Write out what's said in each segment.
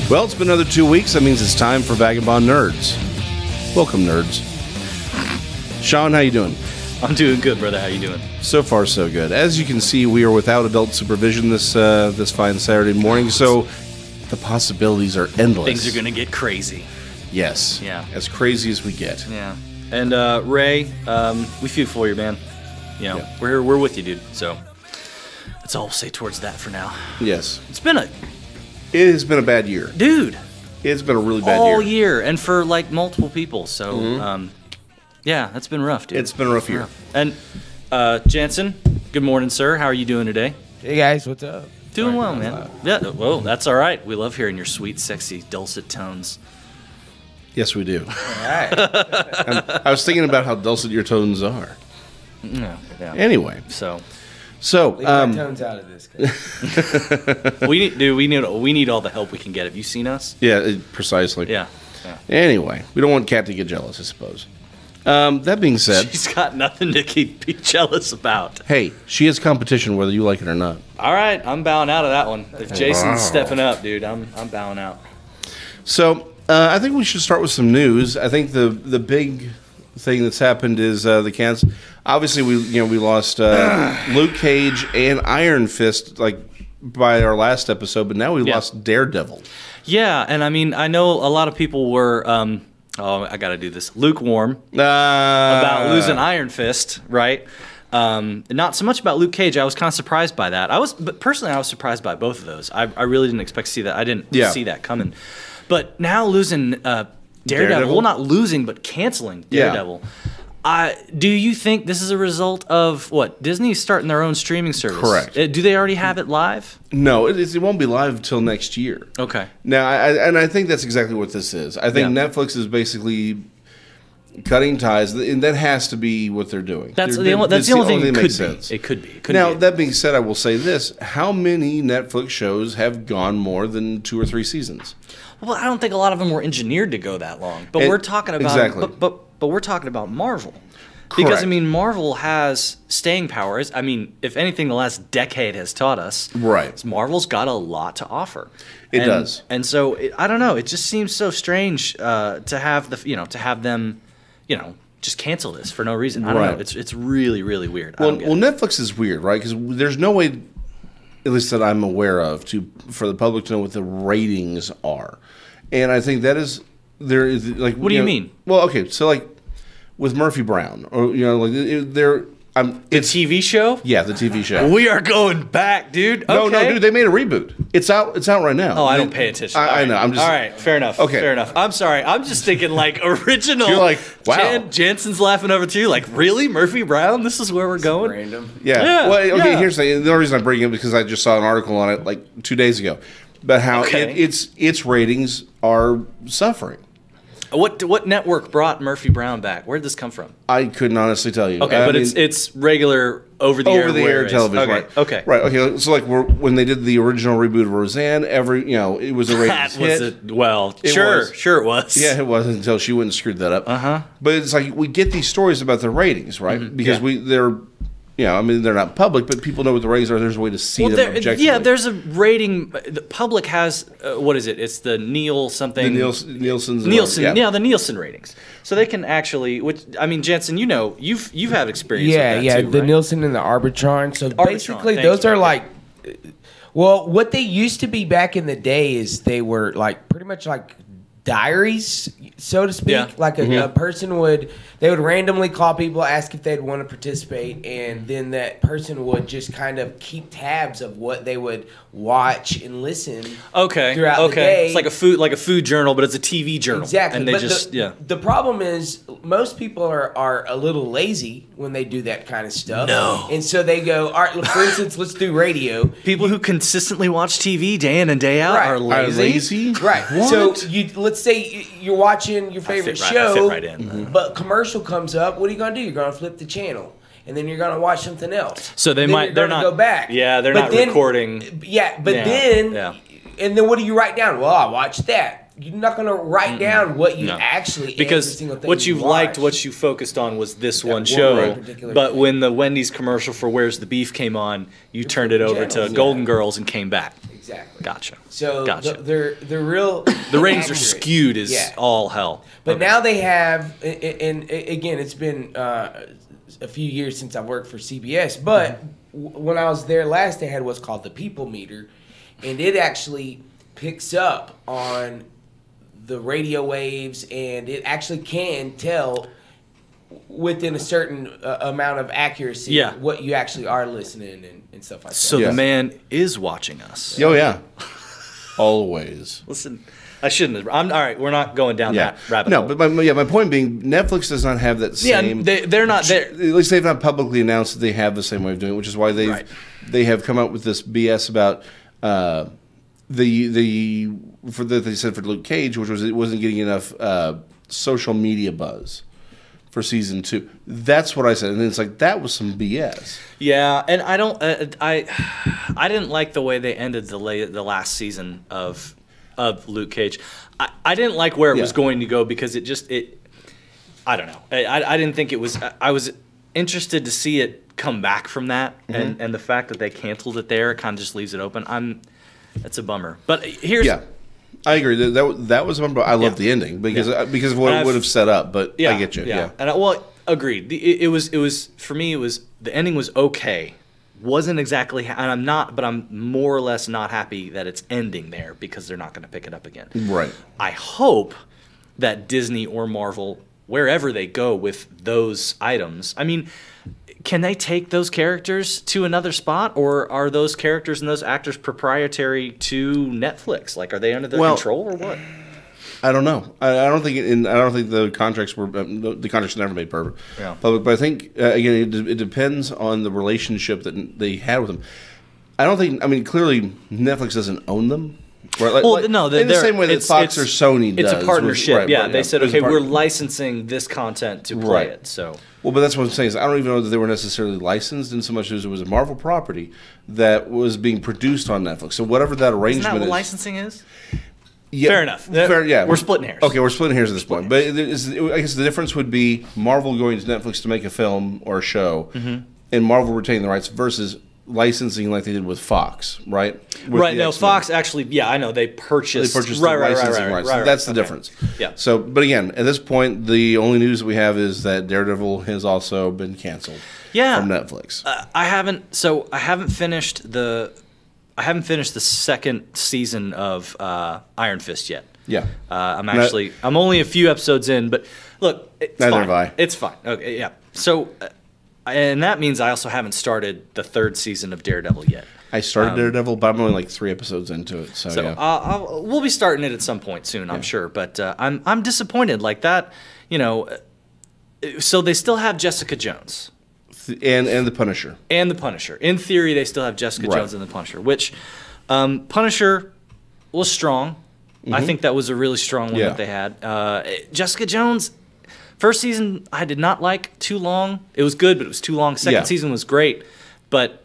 Well, it's been another 2 weeks. That means it's time for Vagabond Nerds. Welcome, nerds. Sean, how you doing? I'm doing good, brother. How you doing? So far, so good. As you can see, we are without adult supervision this fine Saturday morning, so the possibilities are endless. Things are gonna get crazy. Yes. Yeah. As crazy as we get. Yeah. And Ray, we feel for you, man. You know, Yeah. we're with you, dude. So that's all we'll say towards that for now. Yes. It has been a bad year. dude. It's been a really bad all year. year, and for like multiple people. So, yeah, that's been rough, dude. It's been a rough year. And Jansen, good morning, sir. How are you doing today? Hey guys, what's up? Doing well, man. Yeah. Well, that's all right. We love hearing your sweet, sexy, dulcet tones. Yes, we do. All right. I was thinking about how dulcet your tones are. Yeah. Anyway. So Leave my tones out of this. we need all the help we can get. Have you seen us? Yeah, precisely. Yeah. Anyway, we don't want Kat to get jealous, I suppose. That being said, She's got nothing to be jealous about. hey, she has competition whether you like it or not. All right, I'm bowing out of that one. If Jason's stepping up, dude, I'm bowing out. So I think we should start with some news. I think the big thing that's happened is the cancel. Obviously, we lost Luke Cage and Iron Fist by our last episode, but now we lost Daredevil. Yeah, and I mean, I know a lot of people were. I got to do this. Lukewarm about losing Iron Fist, right? Not so much about Luke Cage. I was kind of surprised by that. But personally, I was surprised by both of those. I really didn't expect to see that. I didn't see that coming. But now losing Daredevil, well, not losing, but canceling Daredevil. Do you think this is a result of what? Disney's starting their own streaming service? Correct. Do they already have it live? No, it won't be live until next year. Okay. Now, I think that's exactly what this is. I think Netflix is basically cutting ties, and that has to be what they're doing. That's the only thing that makes sense. It could be. Now, that being said, I will say this. How many Netflix shows have gone more than 2 or 3 seasons? Well, I don't think a lot of them were engineered to go that long. But we're talking about but we're talking about Marvel. Because Correct. I mean, Marvel has staying powers. I mean, if anything, the last decade has taught us. Right. Is Marvel's got a lot to offer. It does. And so I don't know. It just seems so strange to have them, just cancel this for no reason. I don't know. It's really, really weird. Well, Netflix is weird, right? Because there's no way, at least that I'm aware of, for the public to know what the ratings are. And I think that is there is like. What do you mean? Well, okay, so like with Murphy Brown, or the TV show. Yeah, the TV show. We are going back, dude. No, dude, they made a reboot. It's out right now. Oh, I don't pay attention. I know. I'm just all right. Fair enough. Okay, fair enough. I'm sorry. I'm just thinking like original. You're like, wow. Jansen's laughing over too. Like, really, Murphy Brown? This is where we're going. Random. Yeah. Well, okay. Here's the thing. The only reason I bring it up is because I just saw an article on it like 2 days ago, about how its ratings are suffering. What network brought Murphy Brown back? Where did this come from? I couldn't honestly tell you. Okay, it's regular over-the-air television. Okay. Right. Okay. So like when they did the original reboot of Roseanne, it was a ratings hit. Sure it was. Yeah, it was until she went and screwed that up. But it's like we get these stories about the ratings, right? Because they're not public, but people know what the ratings are. There's a way to see them objectively. Yeah, there's a rating. The public has what is it? It's the Nielsen. The Nielsen ratings. So they can actually, Jensen, you've had experience. with that too, the right? Nielsen and the Arbitron. So basically, those are like, well, what they used to be back in the day is they were like pretty much like diaries, so to speak. Yeah. Like a person would randomly call people, ask if they'd want to participate, and then that person would just kind of keep tabs of what they would watch and listen throughout the day. It's like a food journal, but it's a TV journal. Exactly. And they the problem is most people are a little lazy when they do that kind of stuff. No. And so they go, all right, for instance, let's do radio. People who consistently watch TV day in and day out are lazy. Right. What? So let's say you're watching your favorite show, right in. but commercial comes up. What are you going to do? You're going to flip the channel, and then you're going to watch something else. So they're not go back. Yeah, they're not recording. Yeah, but then and then what do you write down? Well, I watched that. You're not going to write down what you actually because every single thing what you've liked, what you focused on was this one show. But when the Wendy's commercial for "Where's the Beef" came on, you turned it over to Golden Girls and came back. Exactly. Gotcha. So they're real. The ratings are skewed as all hell. But now they have, and again, it's been a few years since I worked for CBS, but when I was there last, they had what's called the People Meter, and it actually picks up on the radio waves, and it actually can tell within a certain amount of accuracy what you actually are listening and stuff like that. So the man is watching us. Oh, yeah. Always. Listen, I shouldn't have. All right, we're not going down that rabbit hole. No, but my point being, Netflix does not have that same... Yeah, they're not there. At least they've not publicly announced that they have the same way of doing it, which is why they have come out with this BS about they said for Luke Cage, which was it wasn't getting enough social media buzz for season 2. That's what I said, and it's like that was some BS. Yeah, and I don't. I didn't like the way they ended the last season of Luke Cage. I didn't like where it was going to go because I don't know. I didn't think it was. I was interested to see it come back from that, and the fact that they canceled it there kind of just leaves it open. That's a bummer. But here's. Yeah. I agree. That was a bummer. I love the ending because of what it would have set up. But I get you. Yeah. And agreed. It was for me. It was the ending was okay. Wasn't exactly, and I'm more or less not happy that it's ending there because they're not going to pick it up again. Right. I hope that Disney or Marvel, wherever they go with those items, I mean, can they take those characters to another spot, or are those characters and those actors proprietary to Netflix? Like, are they under their control or what? I don't know. I don't think the contracts were the contracts never made public. But I think again it depends on the relationship that they had with them. I don't think. I mean, clearly Netflix doesn't own them. Right? No, in the same way that Fox or Sony does. It's a partnership. They said, okay, we're licensing this content to play it. So. Well, but that's what I'm saying. Is I don't even know that they were necessarily licensed in so much as it was a Marvel property that was being produced on Netflix. So whatever that arrangement Isn't that what licensing is? Yeah, fair enough. We're splitting hairs. Okay, we're splitting hairs at this point. But I guess the difference would be Marvel going to Netflix to make a film or a show, and Marvel retaining the rights versus licensing like they did with Fox, right? Right. No, Fox actually, I know they purchased the licensing rights. So that's the difference. Yeah. So, but again, at this point, the only news that we have is that Daredevil has also been canceled. From Netflix. I haven't finished the second season of Iron Fist yet. Yeah. I'm only a few episodes in, but look, it's neither fine. have I. It's fine. Okay, yeah. So, and that means I also haven't started the third season of Daredevil yet. I started Daredevil, but I'm only like 3 episodes into it. So yeah. We'll be starting it at some point soon, I'm sure. But I'm disappointed like that. So they still have Jessica Jones. And the Punisher. And the Punisher. In theory, they still have Jessica Jones and the Punisher, which Punisher was strong. I think that was a really strong one that they had. Jessica Jones, first season I did not like too long. It was good, but it was too long. Second season was great, but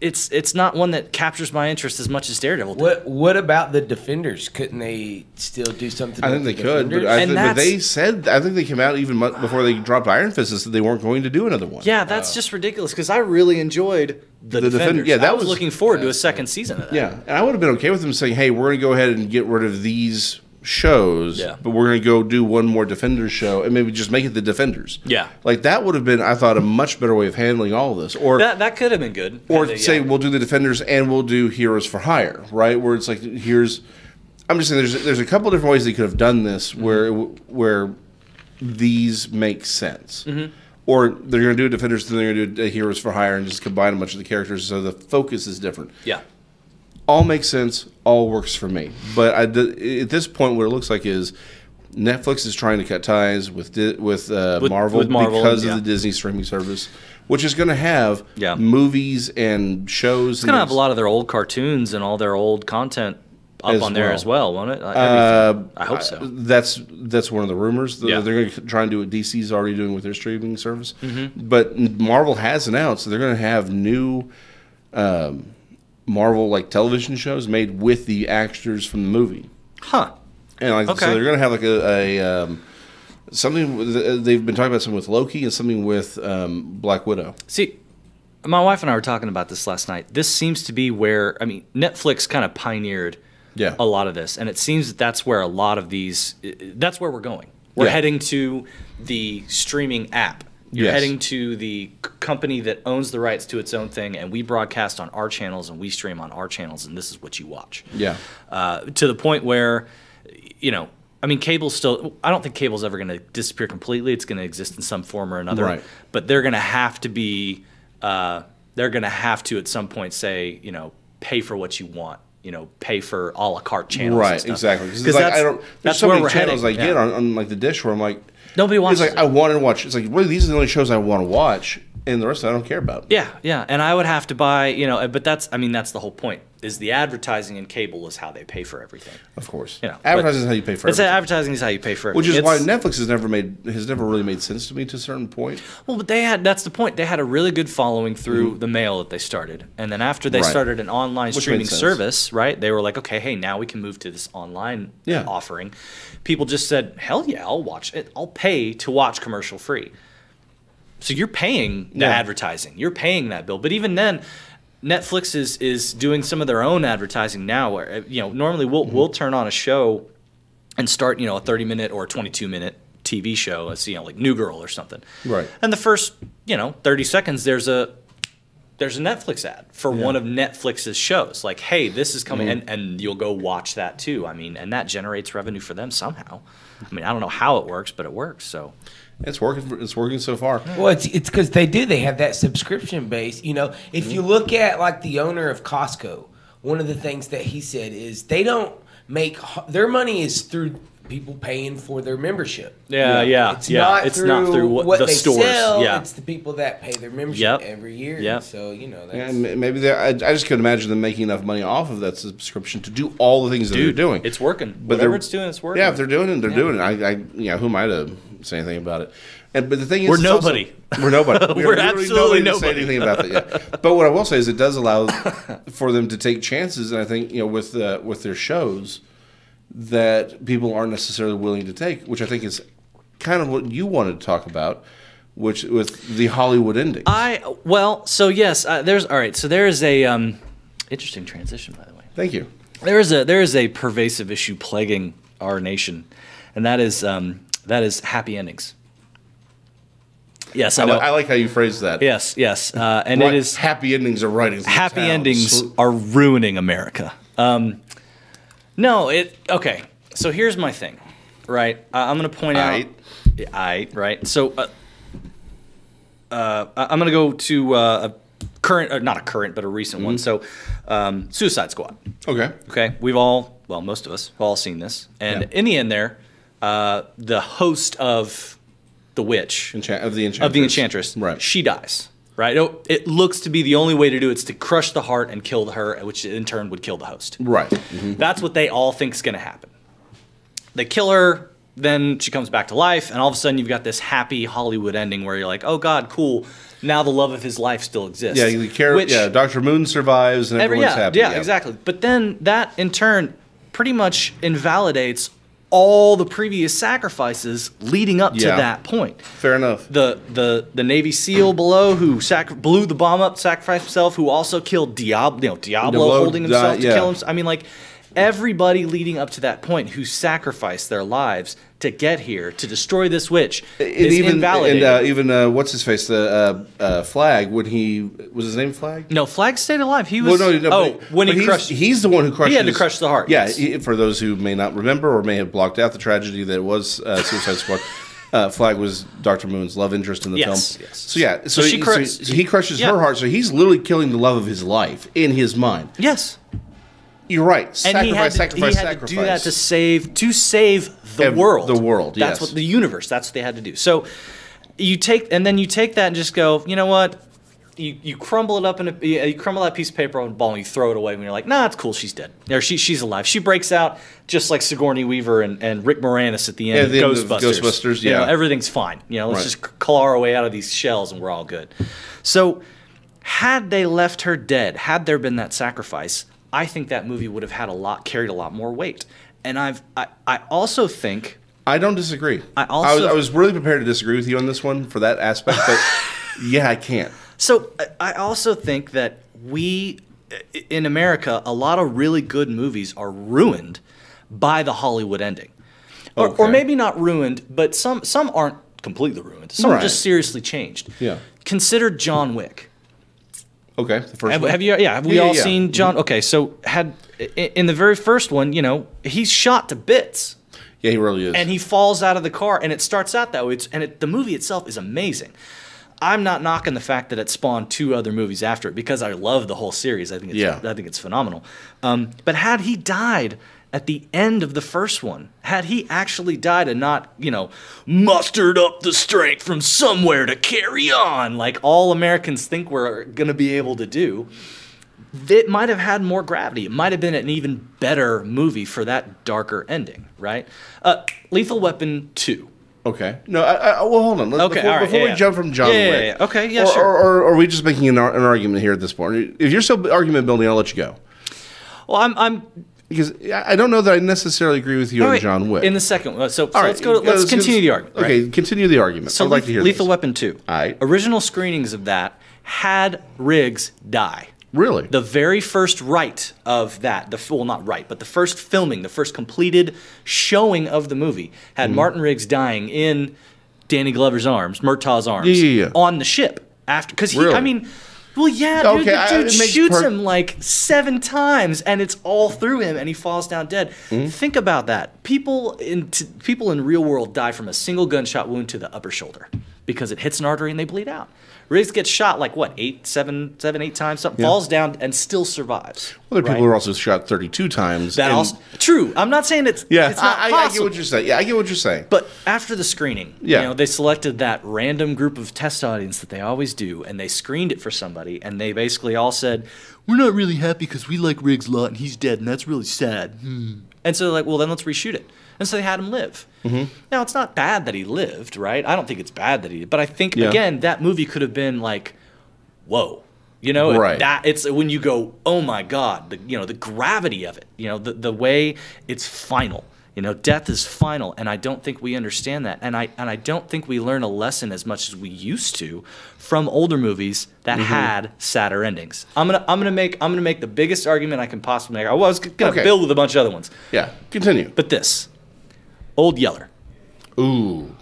it's not one that captures my interest as much as Daredevil did. What about the Defenders? Couldn't they still do something? I think they could, but they said I think they came out even before they dropped Iron Fist that they weren't going to do another one. Yeah, that's just ridiculous because I really enjoed the Defenders. Yeah, I was looking forward to a second season of that. Yeah, and I would have been okay with them saying, "Hey, we're going to go ahead and get rid of these shows, but we're going to go do one more Defenders show and maybe just make it the Defenders." Yeah. Like that would have been, I thought, a much better way of handling all of this. Or that could have been good. Or say we'll do the Defenders and we'll do Heroes for Hire, right? Where it's like I'm just saying there's a couple different ways they could have done this where these make sense. Or they're going to do a Defenders, then they're going to do a Heroes for Hire and just combine a bunch of the characters so the focus is different. Yeah. All makes sense. All works for me. But at this point, what it looks like is Netflix is trying to cut ties with Marvel because of the Disney streaming service, which is going to have movies and shows. It's going to have a lot of their old cartoons and all their old content up on there as well, won't it? I hope so. That's one of the rumors. They're going to try and do what DC's already doing with their streaming service. But Marvel has announced that they're going to have new Marvel television shows made with the actors from the movie. And so they're going to have a something they've been talking about, something with Loki and something with Black Widow. See, my wife and I were talking about this last night. This seems to be where, I mean, Netflix kind of pioneered a lot of this, and it seems that that's where a lot of these, that's where we're going. We're heading to the streaming app. You're heading to the company that owns the rights to its own thing, and we broadcast on our channels and we stream on our channels, and this is what you watch. Yeah. To the point where, you know, I mean, cable's still, I don't think cable's ever going to disappear completely. It's going to exist in some form or another. Right. But they're going to have to be, they're going to have to at some point say, you know, pay for what you want. You know, pay for a la carte channels. Right, exactly. Because like, there's so many channels I get on like the dish where I'm like, nobody wants. It's like I want to watch. It's like really these are the only shows I want to watch, and the rest I don't care about. Yeah, yeah. And I would have to buy, you know, but that's, I mean, that's the whole point. Is the advertising in cable is how they pay for everything. Of course, you know, advertising is how you pay for everything. Advertising is how you pay for everything. Which is why Netflix has never really made sense to me to a certain point. Well, but that's the point. They had a really good following through the mail that they started, and then after they started an online streaming service, right? They were like, okay, hey, now we can move to this online offering. People just said, hell yeah, I'll watch it. I'll pay to watch commercial free. So you're paying the advertising. You're paying that bill. But even then, Netflix is doing some of their own advertising now where, you know, normally we'll turn on a show and start, you know, a 30-minute or a 22-minute TV show, let's, you know, like New Girl or something. Right. And the first, you know, 30 seconds there's a Netflix ad for one of Netflix's shows. Like, hey, this is coming, and you'll go watch that too. I mean, and that generates revenue for them somehow. I mean, I don't know how it works, but it works. So it's working. It's working so far. Well, it's because they have that subscription base. You know, if you look at like the owner of Costco, one of the things that he said is they don't make their money is through people paying for their membership. It's not through what the they stores. Sell. It's the people that pay their membership every year. So you know, that's, maybe I just couldn't imagine them making enough money off of that subscription to do all the things that they're doing. It's working. But whatever it's doing, it's working. Yeah, if they're doing it, they're doing it. Who am I to say anything about it? But the thing is, we're nobody. We're nobody. We're absolutely nobody to say anything about that yet. But what I will say is, it does allow for them to take chances, and I think with their shows that people aren't necessarily willing to take, which I think is kind of what you wanted to talk about, which with the Hollywood endings. So there is a interesting transition, by the way. Thank you. There is a pervasive issue plaguing our nation, and that is happy endings. Yes, I know. I like how you phrased that. Yes, and it is happy endings are writing. Happy endings are ruining America. Okay. So here's my thing, right? I'm going to point out. Right. So I'm going to go to a current, or not a current, but a recent one. So Suicide Squad. Okay. Most of us have all seen this, and in the end, the host of the witch of the Enchantress, right? She dies. Right. It looks to be the only way to do it is to crush the heart and kill her, which in turn would kill the host. Right. That's what they all think is going to happen. They kill her, then she comes back to life, and all of a sudden you've got this happy Hollywood ending where you're like, oh God, cool. Now the love of his life still exists. Yeah, Dr. Moon survives and everyone's happy. Yeah, exactly. But then that in turn pretty much invalidates all the previous sacrifices leading up to that point. Fair enough. The Navy SEAL below who blew the bomb up, sacrificed himself, who also killed Diablo holding himself to kill him. I mean, like, everybody leading up to that point who sacrificed their lives to get here to destroy this witch is invalidated. And even what's his face, the Flag, when was his name Flag? No, Flag stayed alive. He was. He's the one who crushed. He had to crush the heart. Yeah, for those who may not remember or may have blocked out the tragedy that was Suicide Squad. Flag was Dr. Moon's love interest in the film. Yes. So he crushes her heart. So he's literally killing the love of his life in his mind. Yes. You're right. Sacrifice. To do that to save the world. The world. That's what the universe. That's what they had to do. So you take that and just go. You know what? You crumble it up you crumble that piece of paper on a ball and you throw it away when you're like, nah, it's cool. She's dead. Or she's alive. She breaks out just like Sigourney Weaver and Rick Moranis at the end of Ghostbusters. You know, everything's fine. You know, let's just claw our way out of these shells and we're all good. So had they left her dead, had there been that sacrifice, I think that movie would have carried a lot more weight. And I also think I don't disagree. I was really prepared to disagree with you on this one for that aspect, but yeah, I can't. So I also think that we, in America, a lot of really good movies are ruined by the Hollywood ending. Or maybe not ruined, but some aren't completely ruined. Some are just seriously changed. Yeah. Consider John Wick. Okay, the first one. Have we all seen John? Okay, so in the very first one, you know, he's shot to bits. Yeah, he really is. And he falls out of the car, and it starts out that way. The movie itself is amazing. I'm not knocking the fact that it spawned 2 other movies after it because I love the whole series. I think it's phenomenal. But had he died at the end of the first one, had he actually died and not, you know, mustered up the strength from somewhere to carry on like all Americans think we're going to be able to do, it might have had more gravity. It might have been an even better movie for that darker ending, right? Lethal Weapon 2. Okay. No, well, hold on. Before we jump from John Wick. Okay, yeah, sure. Or are we just making an argument here at this point? If you're still argument building, I'll let you go. Well, I'm because I don't know that I necessarily agree with you on John Wick. In the second one. So let's continue the argument. Okay, right? Continue the argument. So I'd like to hear Lethal Weapon 2. All right. Original screenings of that had Riggs die. Really? The very first of that, but the first filming, the first completed showing of the movie had Martin Riggs dying in Danny Glover's arms, Murtaugh's arms, on the ship after, because really? I mean, well, yeah, dude, the dude shoots him like 7 times, and it's all through him, and he falls down dead. Think about that. People in real world die from a single gunshot wound to the upper shoulder because it hits an artery and they bleed out. Riggs gets shot like what, 8 times, something, falls down and still survives. Well, there are people who are also shot 32 times. True. I'm not saying it's not possible. I get what you're saying. Yeah, I get what you're saying. But after the screening, you know, they selected that random group of test audience that they always do, and they screened it for somebody, and they basically all said, "We're not really happy because we like Riggs a lot, and he's dead, and that's really sad." And so they're like, well, then let's reshoot it. And so they had him live. Now, it's not bad that he lived, right? I don't think it's bad that he did. But I think, again, that movie could have been like, whoa. You know, it's when you go, oh, my God, the gravity of it, you know, the way it's final. You know, death is final, and I don't think we understand that. And I don't think we learn a lesson as much as we used to from older movies that had sadder endings. I'm gonna make the biggest argument I can possibly make. I was gonna build with a bunch of other ones. Yeah, continue. But this, Old Yeller. Ooh.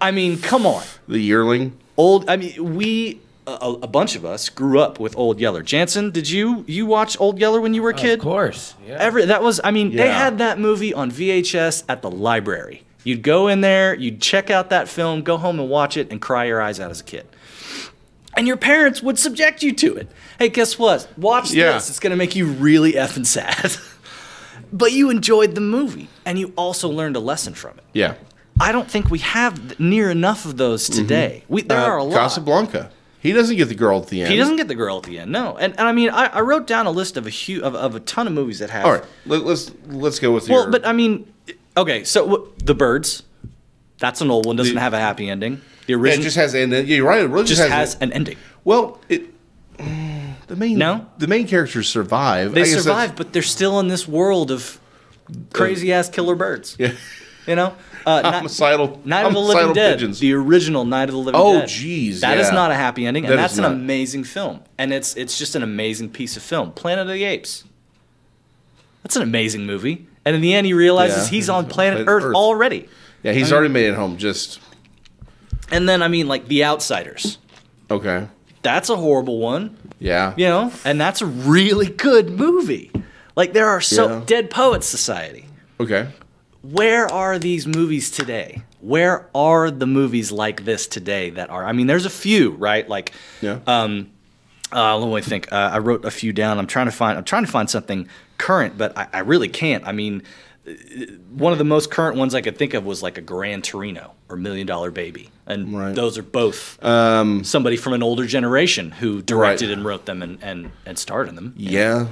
I mean, come on. The Yearling. A bunch of us grew up with Old Yeller. Jansen, did you watch Old Yeller when you were a kid? Of course. Yeah. They had that movie on VHS at the library. You'd go in there, you'd check out that film, go home and watch it, and cry your eyes out as a kid. And your parents would subject you to it. Hey, guess what? Watch this. It's going to make you really effing sad. But you enjoyed the movie, and you also learned a lesson from it. Yeah. I don't think we have near enough of those today. There are a lot. Casablanca. He doesn't get the girl at the end. He doesn't get the girl at the end, no. And I mean, I wrote down a list of a ton of movies that have. All right, let's go with Well, but I mean, okay, so The Birds, that's an old one. Doesn't have a happy ending. The original it just has an ending. Yeah, you're right. It really just has an ending. Well, the main characters survive. They survive, but they're still in this world of crazy ass killer birds. Yeah. You know, homicidal. Night of the Living Dead, pigeons. The original Night of the Living Dead. Oh, jeez, that is not a happy ending, and that's an amazing film, and it's just an amazing piece of film. Planet of the Apes. That's an amazing movie, and in the end, he realizes he's on planet Earth already. Yeah, he's already made it home. And then I mean, like The Outsiders. Okay. That's a horrible one. Yeah. You know, and that's a really good movie. Like there are Dead Poets Society. Okay. Where are these movies today? Where are the movies like this today that are? I mean, there's a few, right? Like, let me think. I wrote a few down. I'm trying to find something current, but I really can't. I mean, one of the most current ones I could think of was like a Gran Torino or $1 Million Baby, and those are both somebody from an older generation who directed and wrote them and starred in them. Yeah,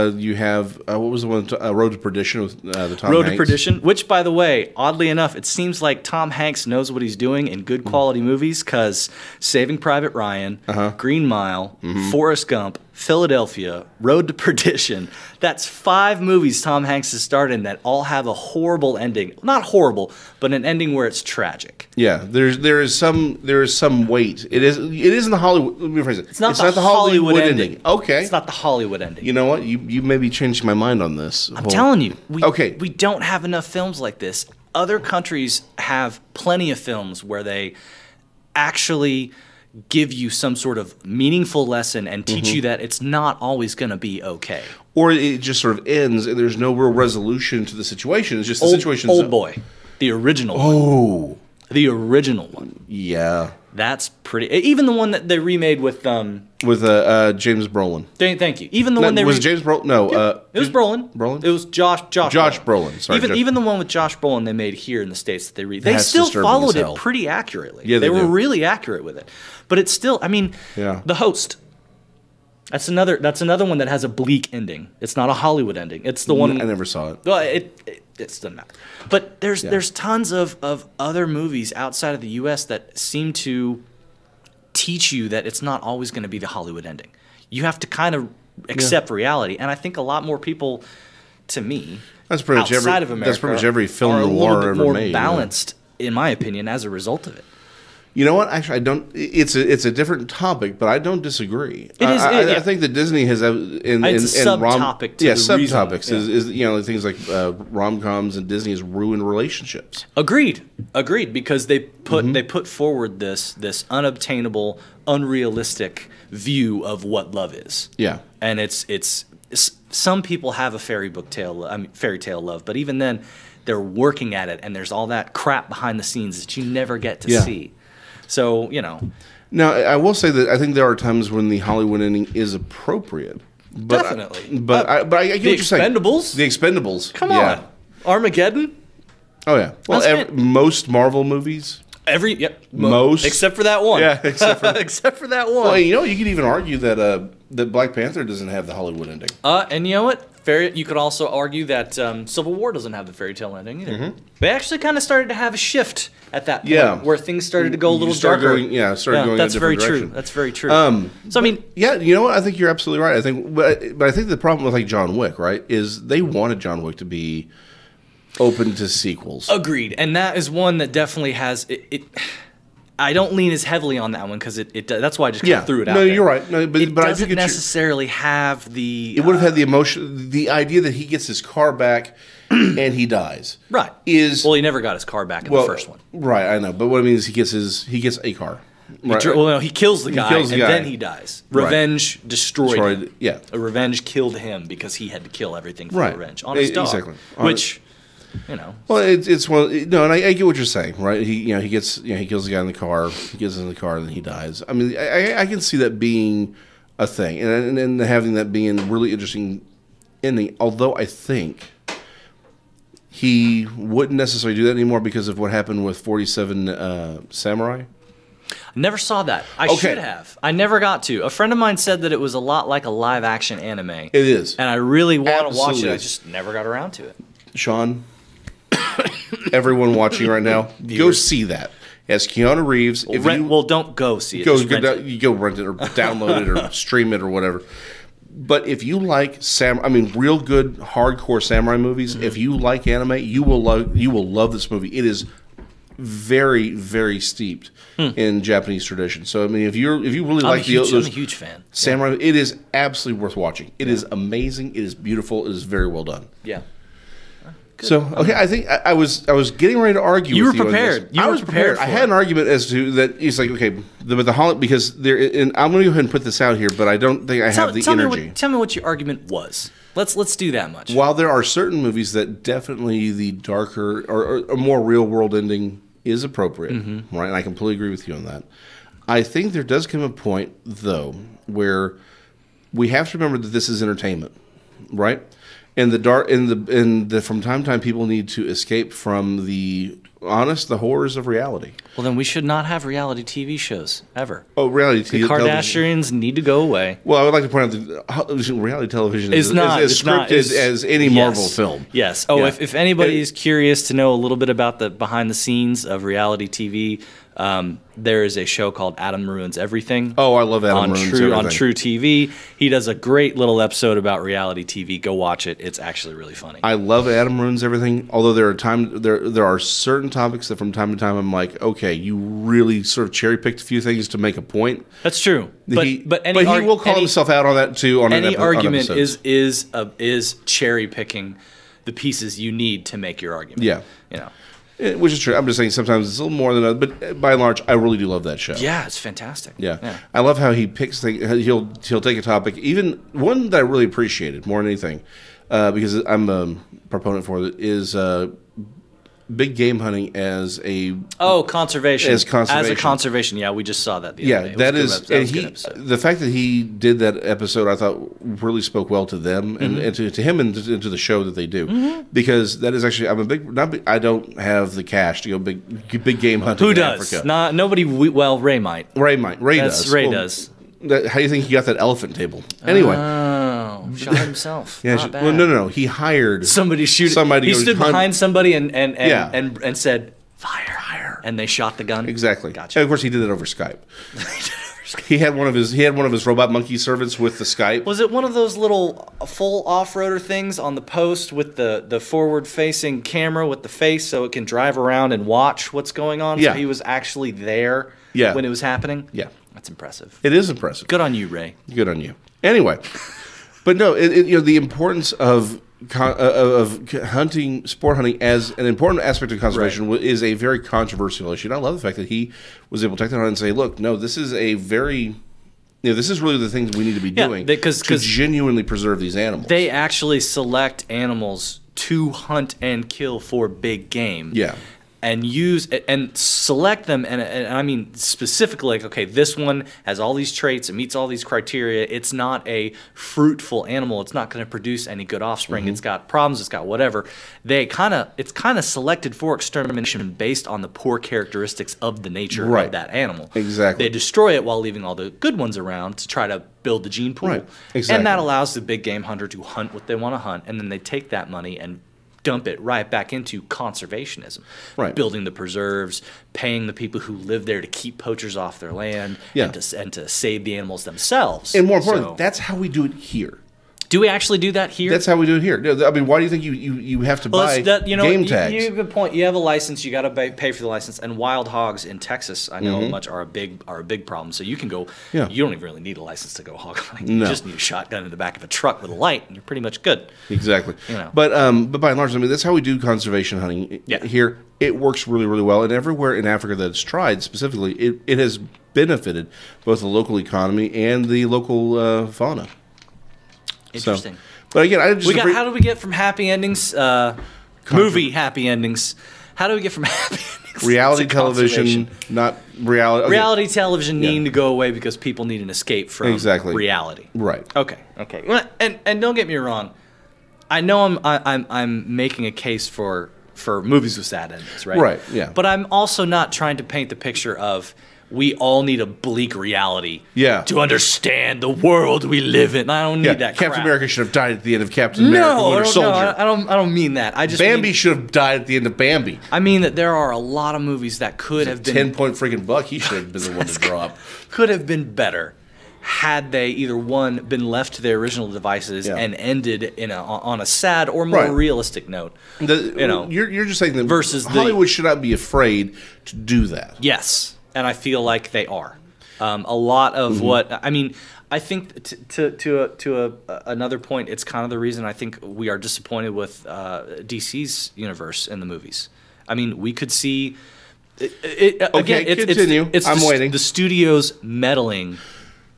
you have what was the one? Road to Perdition with the Tom Road Hanks. to Perdition, which by the way, oddly enough, it seems like Tom Hanks knows what he's doing in good quality movies because Saving Private Ryan, Green Mile, Forrest Gump, Philadelphia, Road to Perdition. That's 5 movies Tom Hanks has starred in that all have a horrible ending. Not horrible, but an ending where it's tragic. Yeah, there's there is some weight. It isn't the Hollywood. Let me rephrase it. It's not the Hollywood ending. Okay, it's not the Hollywood ending. You know what? You maybe changed my mind on this. I'm telling you. We don't have enough films like this. Other countries have plenty of films where they actually give you some sort of meaningful lesson and teach you that it's not always going to be okay. Or it just sort of ends and there's no real resolution to the situation. It's just the situation. Old Boy, the original one. The original one. Yeah. That's pretty. Even the one that they remade with James Brolin. Thank you. Even the one they was James Brolin. No, it was Brolin. Brolin. It was Josh Brolin. Sorry, even the one with Josh Brolin they made here in the States that they still followed it pretty accurately. Yeah, they were really accurate with it. But it's still. I mean, The Host. That's another one that has a bleak ending. It's not a Hollywood ending. It's the one I never saw it. Well, it doesn't matter. But there's tons of other movies outside of the U.S. that seem to teach you that it's not always going to be the Hollywood ending. You have to kind of accept reality, and I think a lot more people, to me, that's pretty much outside of America, that's pretty much every film noir ever made. Are a little bit more balanced, in my opinion, as a result of it. You know what? Actually, I don't. It's a different topic, but I don't disagree. It is. I think that Disney has it's a subtopic. Subtopics is things like rom-coms, and Disney has ruined relationships. Agreed. Because they put forward this unobtainable, unrealistic view of what love is. Yeah, and it's some people have a fairy tale love, but even then, they're working at it, and there's all that crap behind the scenes that you never get to see. So, Now, I will say that I think there are times when the Hollywood ending is appropriate. But definitely. But I get what you're saying. The Expendables. Come on. Armageddon? Oh, yeah. Well, most Marvel movies. Most. Except for that one. Yeah, except for that one. Well, you could even argue that Black Panther doesn't have the Hollywood ending. And you know what? You could also argue that Civil War doesn't have the fairy tale ending either. They actually kind of started to have a shift at that point, where things started to go a little darker. Going in a different direction. That's very true. So I mean, you know what? I think you're absolutely right. I think, but I think the problem with like John Wick, right, is they wanted John Wick to be open to sequels. Agreed, and that is one that definitely has it. I don't lean as heavily on that one because that's why I just kind of threw it out. No, there. You're right. No, but it I doesn't necessarily have the. It would have had the emotion, the idea that he gets his car back and he dies. Right. Well, he never got his car back in the first one. Right, I know. But what I mean is he gets a car. Right. He kills the guy and then he dies. Revenge destroyed him. Yeah. Revenge killed him because he had to kill everything for revenge on his dog. Exactly. Which. Well, it's one. No, and I get what you're saying, right? He kills the guy in the car. He gets in the car, and then he dies. I mean, I can see that being a thing, and then having that being a really interesting ending. Although I think he wouldn't necessarily do that anymore because of what happened with 47 Samurai. I never saw that. I should have. I never got to. A friend of mine said that it was a lot like a live action anime. It is, and I really want to watch it. I just never got around to it. Sean. Everyone watching right now, go see that. As Keanu Reeves. Don't go see it. You go rent it or download it or stream it or whatever. But if you like real good hardcore samurai movies, if you like anime, you will love this movie. It is very, very steeped in Japanese tradition. So I mean, if you really like those, I'm a huge fan. Samurai, it is absolutely worth watching. It is amazing. It is beautiful. It is very well done. Yeah. Good. So okay, I think I was getting ready to argue. You with were prepared. I was prepared. I had an argument as to that. He's like, okay, the Hollywood because there. And I'm going to go ahead and put this out here, but I don't think I have the energy. Tell me what your argument was. Let's do that much. While there are certain movies that definitely the darker or a more real world ending is appropriate, right? And I completely agree with you on that. I think there does come a point though where we have to remember that this is entertainment, right? And from time to time, people need to escape from the horrors of reality. Well, then we should not have reality TV shows ever. Oh, reality TV. The Kardashians need to go away. Well, I would like to point out that reality television is not as scripted as any Marvel film. Yes. Oh, yeah. If anybody is curious to know a little bit about the behind the scenes of reality TV, There is a show called Adam Ruins Everything. Oh, I love Adam Ruins Everything. On True TV. He does a great little episode about reality TV. Go watch it. It's actually really funny. I love Adam Ruins Everything, although there are certain topics that from time to time I'm like, okay, you really sort of cherry-picked a few things to make a point. That's true. But he will call himself out on that, too, on any argument on is cherry-picking the pieces you need to make your argument. Yeah. You know. Which is true. I'm just saying sometimes it's a little more than that, but by and large, I really do love that show. Yeah, it's fantastic. Yeah. I love how he picks things. He'll take a topic, even one that I really appreciated more than anything, because I'm a proponent for it, is big game hunting as a conservation. As a conservation. Yeah, we just saw that the other day. That is the fact that he did that episode. I thought really spoke well to them and to him and to the show that they do, because that is actually I don't have the cash to go big game hunting. Who in does? Africa. Nobody. Ray might. Ray does. Ray does. How do you think he got that elephant table? Anyway. Shot himself. Yeah, Not bad. Well, no. He hired somebody shoot. Somebody. He stood behind somebody and said fire, and they shot the gun. Exactly. Gotcha. And of course, he did it over Skype. He had one of his robot monkey servants with the Skype. Was it one of those little full off-roader things on the post with the forward-facing camera with the face so it can drive around and watch what's going on? Yeah. So he was actually there when it was happening? Yeah. That's impressive. It is impressive. Good on you, Ray. Good on you. Anyway, but no, the importance of hunting, sport hunting, as an important aspect of conservation is a very controversial issue. And I love the fact that he was able to take that on and say, look, no, this is a very... this is really the things we need to be doing to genuinely preserve these animals. They actually select animals to hunt and kill for big game. Yeah. And select them, and I mean specifically, like, okay, this one has all these traits, it meets all these criteria. It's not a fruitful animal. It's not going to produce any good offspring. It's got problems. It's got whatever. It's kind of selected for extermination based on the poor characteristics of the nature of that animal. Exactly. They destroy it while leaving all the good ones around to try to build the gene pool. Right. Exactly. And that allows the big game hunter to hunt what they want to hunt, and then they take that money and dump it right back into conservationism, building the preserves, paying the people who live there to keep poachers off their land, and to save the animals themselves. And more importantly, that's how we do it here. Do we actually do that here? That's how we do it here. I mean, why do you think you have to buy game tags? You have a good point. You have a license. You got to pay for the license. And wild hogs in Texas, I know are a big problem. So you can go. Yeah. You don't even really need a license to go hog hunting. You just need a shotgun in the back of a truck with a light, and you're pretty much good. Exactly. But by and large, I mean, that's how we do conservation hunting here. It works really, really well, and everywhere in Africa that it's tried, specifically, it has benefited both the local economy and the local fauna. Interesting. So, but again, how do we get from happy endings, movie happy endings? How do we get from happy endings? Reality television, not reality. Okay. Reality television needing to go away because people need an escape from reality. Right. Okay. Well, and don't get me wrong, I know I'm making a case for movies with sad endings, right? Right. Yeah. But I'm also not trying to paint the picture of we all need a bleak reality to understand the world we live in. I don't need that crap. Captain America should have died at the end of Captain America Winter Soldier. I don't mean that. I just Bambi should have died at the end of Bambi. I mean that there are a lot of movies that could have been 10-point freaking buck. He should have been the one to drop. Could have been better had they either been left to their original devices and ended on a sad or more realistic note. You're just saying that Hollywood should not be afraid to do that. Yes. And I feel like they are. A lot of I think to another point, it's kind of the reason I think we are disappointed with DC's universe in the movies. I mean, we could see continue. I'm waiting. The studios meddling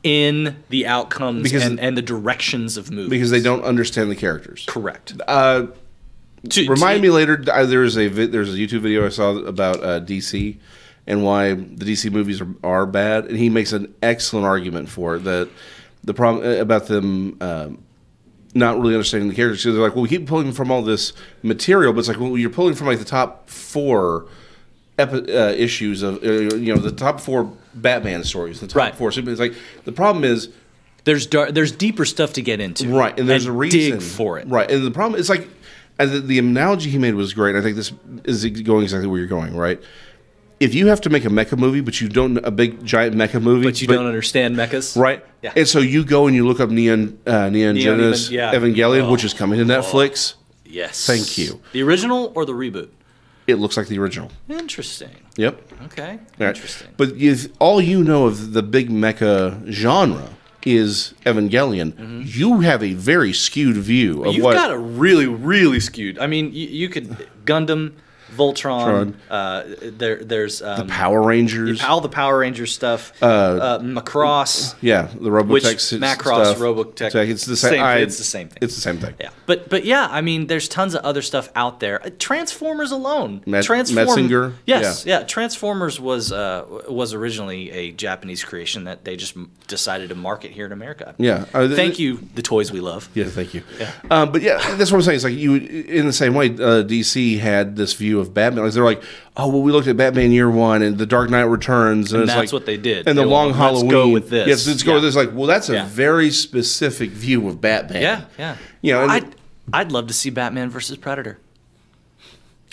in the outcomes and the directions of movies because they don't understand the characters. Correct. Remind me later. There's a YouTube video I saw about DC. And why the DC movies are bad, and he makes an excellent argument for it, that the problem about them not really understanding the characters. So they're like, well, we keep pulling from all this material, but it's like, well, you're pulling from like the top 4 issues of the top 4 Batman stories, the top 4. So it's like the problem is there's deeper stuff to get into, right? And there's a reason dig for it, right? And the problem is like, and the analogy he made was great. I think this is going exactly where you're going, right? if you have to make a mecha movie, but you don't a big giant mecha movie, but you don't understand mechas, right? Yeah. And so you go and you look up Neon Genesis Evangelion, which is coming to Netflix. Yes. Thank you. The original or the reboot? It looks like the original. Interesting. Yep. Okay. Right. Interesting. But all you know of the big mecha genre is Evangelion. You have a very skewed view of You've got a really, really skewed. I mean, you could Gundam, Voltron. There's the Power Rangers, all the Power Rangers stuff. Macross. Yeah, the Robotech Macross, Robotech. It's the same. It's the same thing. It's the same thing. Yeah, but yeah, I mean, there's tons of other stuff out there. Transformers alone. Metzinger. Yes, yeah. Transformers was originally a Japanese creation that they just decided to market here in America. Yeah. Thank you, the toys we love. Yeah, thank you. Yeah. But yeah, that's what I'm saying. It's like you, in the same way, DC had this view of Batman. Like they're like, oh well, we looked at Batman Year One and The Dark Knight Returns, and it's that's like, what they did. And the Long Halloween. Let's go with this. Yes, let's go with this. Like, well, that's a very specific view of Batman. Yeah, yeah. You know, I'd love to see Batman versus Predator.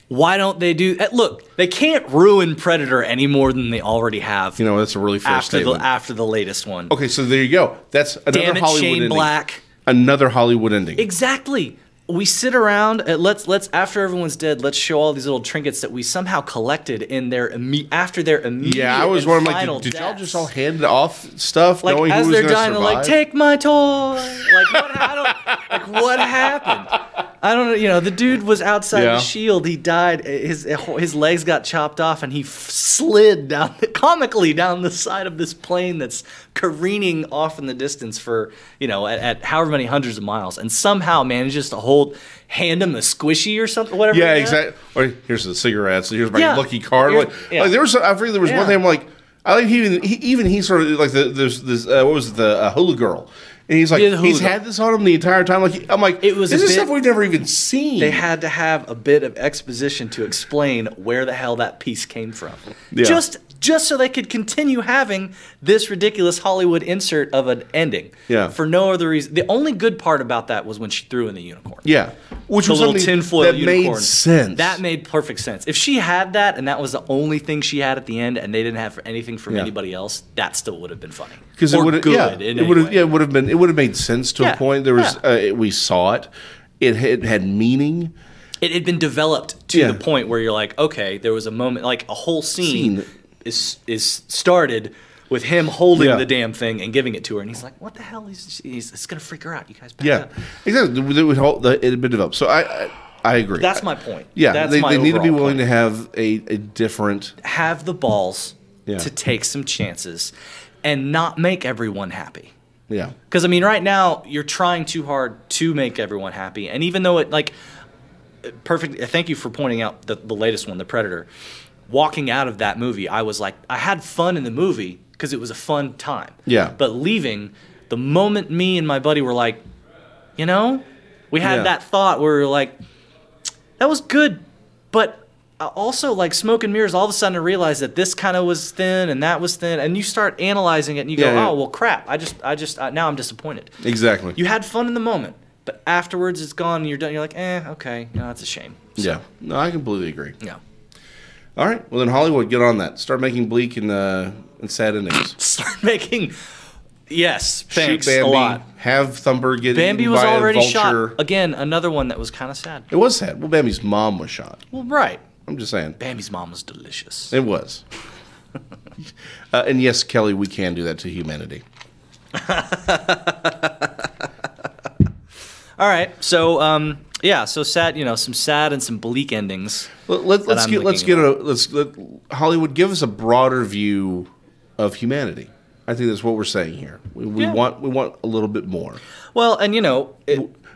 Why don't they do? Look, they can't ruin Predator any more than they already have. You know, that's a really fair statement. After the latest one. Okay, so there you go. That's another Hollywood Shane ending. Black. Another Hollywood ending. Exactly. We sit around. Let's after everyone's dead, let's show all these little trinkets that we somehow collected in their after their immediate. Yeah, I was wondering, like, did y'all just all hand off stuff, like knowing as who was they're dying? survive? They're like, take my toy. Like what happened? I don't know. You know, the dude was outside the shield. He died. His legs got chopped off, and he slid comically down the side of this plane that's careening off in the distance for at however many hundreds of miles, and somehow manages to hand him a squishy or something, whatever. Yeah, exactly. Or here's the cigarettes. Here's my lucky card. Like there was, I forget there was one thing. I'm like, I think he sort of like there's this what was it, the hula girl. And he's like, he's had this on him the entire time. Like, I'm like, this is stuff we've never even seen. They had to have a bit of exposition to explain where the hell that piece came from. Yeah. Just so they could continue having this ridiculous Hollywood insert of an ending. Yeah. For no other reason. The only good part about that was when she threw in the unicorn. Yeah. Which the was little tinfoil that unicorn. Made sense. That made perfect sense. If she had that and that was the only thing she had at the end and they didn't have anything from anybody else, that still would have been funny. Because it would have it would have made sense to a point. There was we saw it. It had meaning. It had been developed to the point where you're like, okay, there was a moment, like a whole scene is started with him holding the damn thing and giving it to her, and he's like, "What the hell? It's gonna freak her out. You guys back up." Exactly. It had been developed. So I agree. That's my point. Yeah, they need to be willing to have a different. Have the balls to take some chances and not make everyone happy. Yeah. Because I mean, right now you're trying too hard to make everyone happy, and even though it perfect. Thank you for pointing out the latest one, The Predator. Walking out of that movie, I was like, I had fun in the movie because it was a fun time. Yeah. But leaving, the moment me and my buddy were like, we had that thought where we were like, that was good, but also like smoke and mirrors. All of a sudden, I realized that this kind of was thin and that was thin, and you start analyzing it and you go, oh well, crap. I just now I'm disappointed. Exactly. You had fun in the moment, but afterwards it's gone and you're done. You're like, okay, that's a shame. So, yeah. No, I completely agree. Yeah. All right. Well, then Hollywood, get on that. Start making bleak and sad endings. Start making. Yes, thanks Shoot Bambi, a lot. Have Thumper get Bambi was by already a vulture. shot. Again, another one that was kind of sad. It was sad. Well, Bambi's mom was shot. Well, right. I'm just saying. Bambi's mom was delicious. It was. And yes, Kelly, we can do that to humanity. All right. So, so sad. Some sad and some bleak endings. Let's get Hollywood, give us a broader view of humanity. I think that's what we're saying here. We want a little bit more. Well, and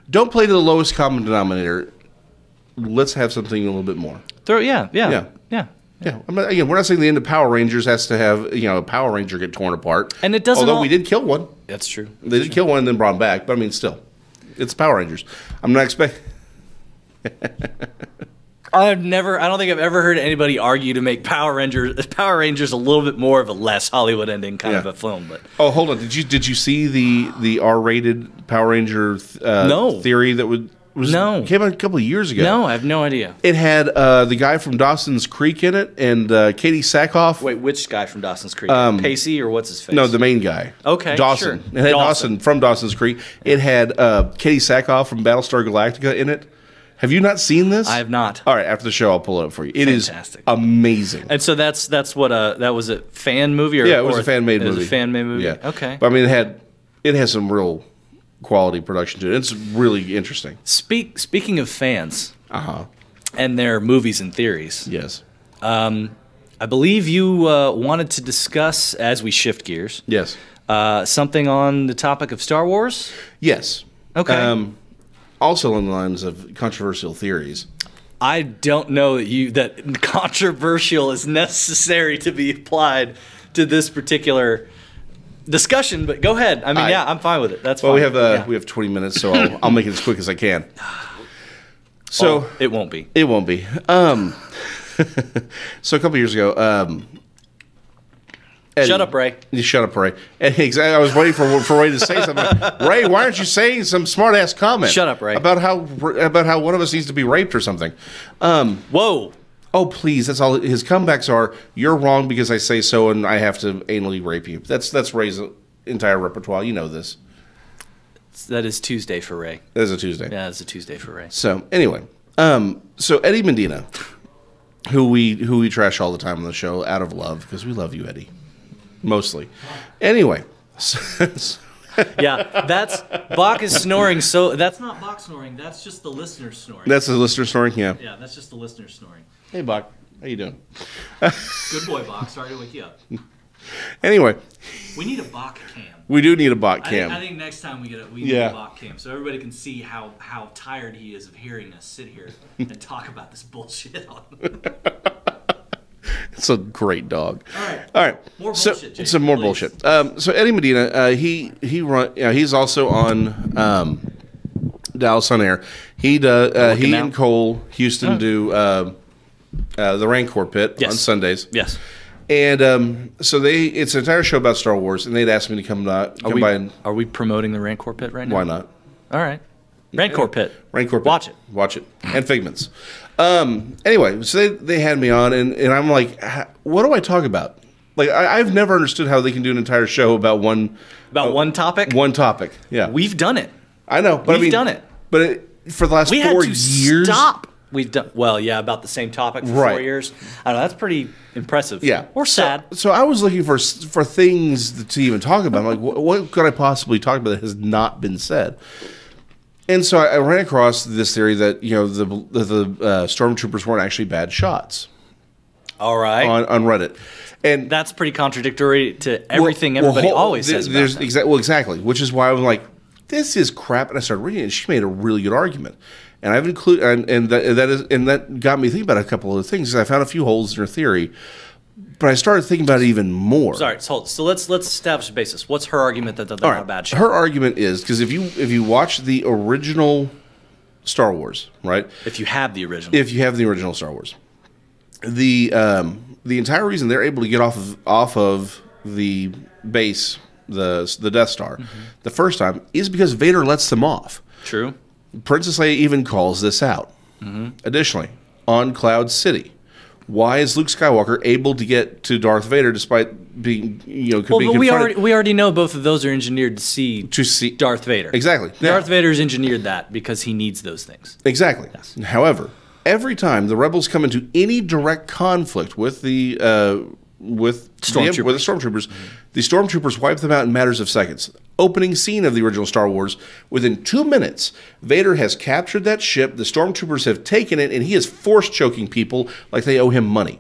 don't play to the lowest common denominator. Let's have something a little bit more. Yeah. Again, we're not saying the end of Power Rangers has to have a Power Ranger get torn apart. And it doesn't. Although we did kill one. That's true. They did kill one and then brought him back. But I mean, still, it's Power Rangers. I'm not expecting. I don't think I've ever heard anybody argue to make Power Rangers a little bit more of a less Hollywood ending kind of a film. But hold on, did you see the R-rated Power Ranger theory that would? No. It came out a couple of years ago. No, I have no idea. It had the guy from Dawson's Creek in it, and Katie Sackhoff. Wait, which guy from Dawson's Creek? Pacey or what's his face? No, the main guy. Okay, Dawson. sure. It had Dawson from Dawson's Creek. It had Katie Sackhoff from Battlestar Galactica in it. Have you not seen this? I have not. All right, after the show, I'll pull it up for you. It Fantastic. is amazing. And so that's what that was a fan movie, or yeah, it was a fan made movie. It was a fan made movie. Yeah, okay. But I mean, it has some real quality production to it. It's really interesting. Speaking of fans, and their movies and theories. Yes. I believe you wanted to discuss, as we shift gears. Yes. Something on the topic of Star Wars. Yes. Okay. Also along the lines of controversial theories. I don't know that controversial is necessary to be applied to this particular discussion, but go ahead. I mean, yeah, I'm fine with it. That's fine. Well, we have 20 minutes, so I'll make it as quick as I can. So it won't be. It won't be. So a couple years ago, Eddie, shut up, Ray. You shut up, Ray. Exactly. I was waiting for Ray to say something. Ray, why aren't you saying some smart ass comment? Shut up, Ray. About how one of us needs to be raped or something. Whoa. Oh, please. That's all. His comebacks are, you're wrong because I say so and I have to anally rape you. That's Ray's entire repertoire. You know this. That is Tuesday for Ray. That is a Tuesday. Yeah, it's a Tuesday for Ray. So, anyway. So Eddie Medina, who we trash all the time on the show out of love, because we love you, Eddie. Mostly. Anyway. Yeah, Bach is snoring, so that's not Bach snoring, that's just the listener snoring. That's the listener snoring, yeah. Yeah, that's just the listener snoring. Hey, Bach. How you doing? Good boy, Bach. Sorry to wake you up. Anyway. We need a Bach cam. We do need a Bach cam. I think next time we need a Bach cam, so everybody can see how tired he is of hearing us sit here and talk about this bullshit. It's a great dog. All right. More bullshit. So more bullshit. So Eddie Medina, he's also on Dallas on Air. He and Cole Houston do the Rancor Pit on Sundays. Yes. And so it's an entire show about Star Wars, and they'd asked me to come by. Are we promoting the Rancor Pit right now? Why not? All right. Rancor Pit. Rancor Pit. Watch it. And Figments. Anyway, so they had me on, and I'm like, what do I talk about? Like, I've never understood how they can do an entire show about one topic. One topic. Yeah, we've done it. I know, but we've done it. But for the last 4 years, stop. We've done about the same topic for 4 years. I don't know. That's pretty impressive. Yeah, or sad. So I was looking for things to even talk about. I'm like, what could I possibly talk about that has not been said? And so I ran across this theory that the stormtroopers weren't actually bad shots. All right, on Reddit, and that's pretty contradictory to everything everybody always says. Exactly, which is why I was like, this is crap. And I started reading it, and she made a really good argument. And I've included, and that got me thinking about a couple of things. I found a few holes in her theory, but I started thinking about it even more. Sorry, so let's establish a basis. What's her argument that they're not a bad shot? Her argument is because if you watch the original Star Wars, right? If you have the original Star Wars, the entire reason they're able to get off of the base, the Death Star, the first time is because Vader lets them off. True. Princess Leia even calls this out. Additionally, on Cloud City, why is Luke Skywalker able to get to Darth Vader despite being, being confronted? We already know both of those are engineered to see Darth Vader. Exactly. Darth Vader's engineered that because he needs those things. Exactly. Yes. However, every time the rebels come into any direct conflict with the stormtroopers, the stormtroopers wipe them out in matters of seconds. Opening scene of the original Star Wars, within 2 minutes, Vader has captured that ship, the stormtroopers have taken it, and he is force choking people like they owe him money.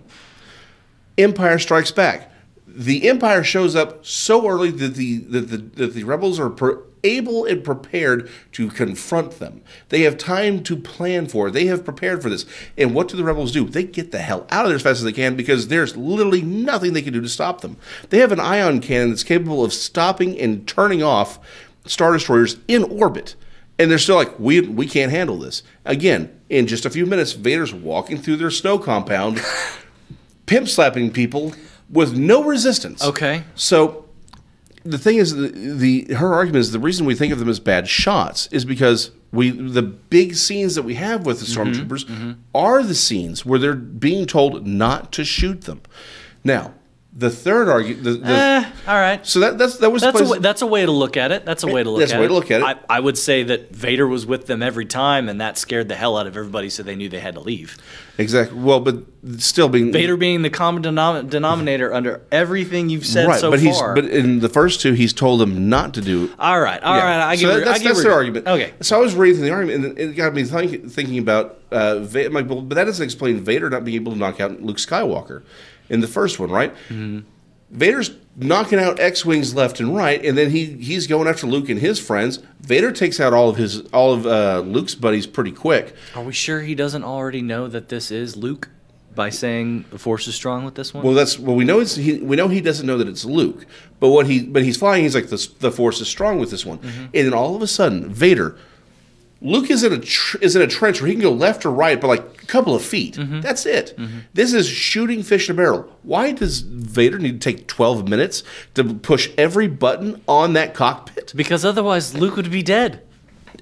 Empire Strikes Back. The Empire shows up so early that the rebels are able and prepared to confront them. They have time to plan for it. They have prepared for this. And what do the rebels do? They get the hell out of there as fast as they can because there's literally nothing they can do to stop them. They have an ion cannon that's capable of stopping and turning off Star Destroyers in orbit. And they're still like, we can't handle this. Again, in just a few minutes, Vader's walking through their snow compound, pimp slapping people with no resistance. Okay. So the thing is, her argument is the reason we think of them as bad shots is because the big scenes that we have with the stormtroopers are the scenes where they're being told not to shoot them. Now, the third argument. All right. So that's a way to look at it. That's a way to look at it. I would say that Vader was with them every time, and that scared the hell out of everybody, so they knew they had to leave. Exactly. Well, but still Vader being the common denominator under everything you've said so far. But in the first two, he's told them not to do. All right. I get that's their argument. Okay. So I was reading the argument, and it got me thinking about Vader. But that doesn't explain Vader not being able to knock out Luke Skywalker in the first one, right? Vader's knocking out X-wings left and right, and then he's going after Luke and his friends. Vader takes out all of Luke's buddies pretty quick. Are we sure he doesn't already know that this is Luke by saying the Force is strong with this one? Well, we know he doesn't know that it's Luke, but he's flying. He's like the Force is strong with this one, and then all of a sudden, Vader. Luke is in a trench where he can go left or right, but like a couple of feet. That's it. This is shooting fish in a barrel. Why does Vader need to take 12 minutes to push every button on that cockpit? Because otherwise Luke would be dead.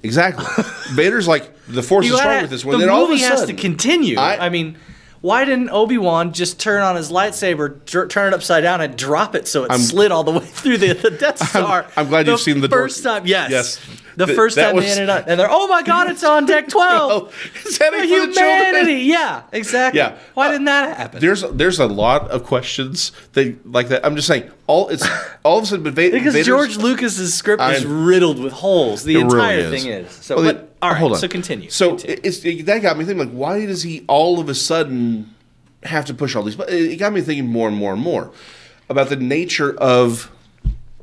Exactly. Vader's like, the Force is strong with this one. The then all movie of a sudden, has to continue. I mean, why didn't Obi-Wan just turn on his lightsaber, turn it upside down, and drop it so it slid all the way through the Death Star? I'm glad you've seen the first time. Yes. The first that time they ended up, and they're, oh my God, it's on deck 12. It's heading for the humanity. Yeah, exactly. Yeah. Why didn't that happen? There's a lot of questions like that. I'm just saying, all of a sudden, because George Lucas's script is riddled with holes. The entire thing is. So, all right. Hold on. So continue. So that got me thinking, like, why does he all of a sudden have to push all these? But it got me thinking more and more and more about the nature of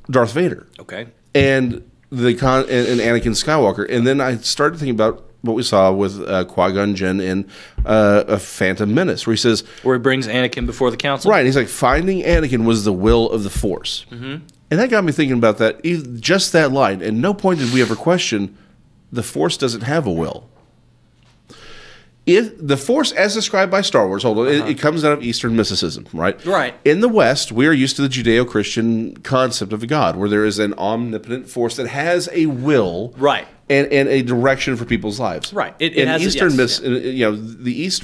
Darth Vader. Okay. And and Anakin Skywalker, and then I started thinking about what we saw with Qui-Gon Jinn in A Phantom Menace, where he brings Anakin before the council. Right, he's like, finding Anakin was the will of the Force, and that got me thinking about that. Just that line. At no point did we ever question the Force doesn't have a will. If the Force, as described by Star Wars, it comes out of Eastern mysticism, right? Right. In the West, we are used to the Judeo-Christian concept of a God, where there is an omnipotent force that has a will, right, and a direction for people's lives. Right. The Eastern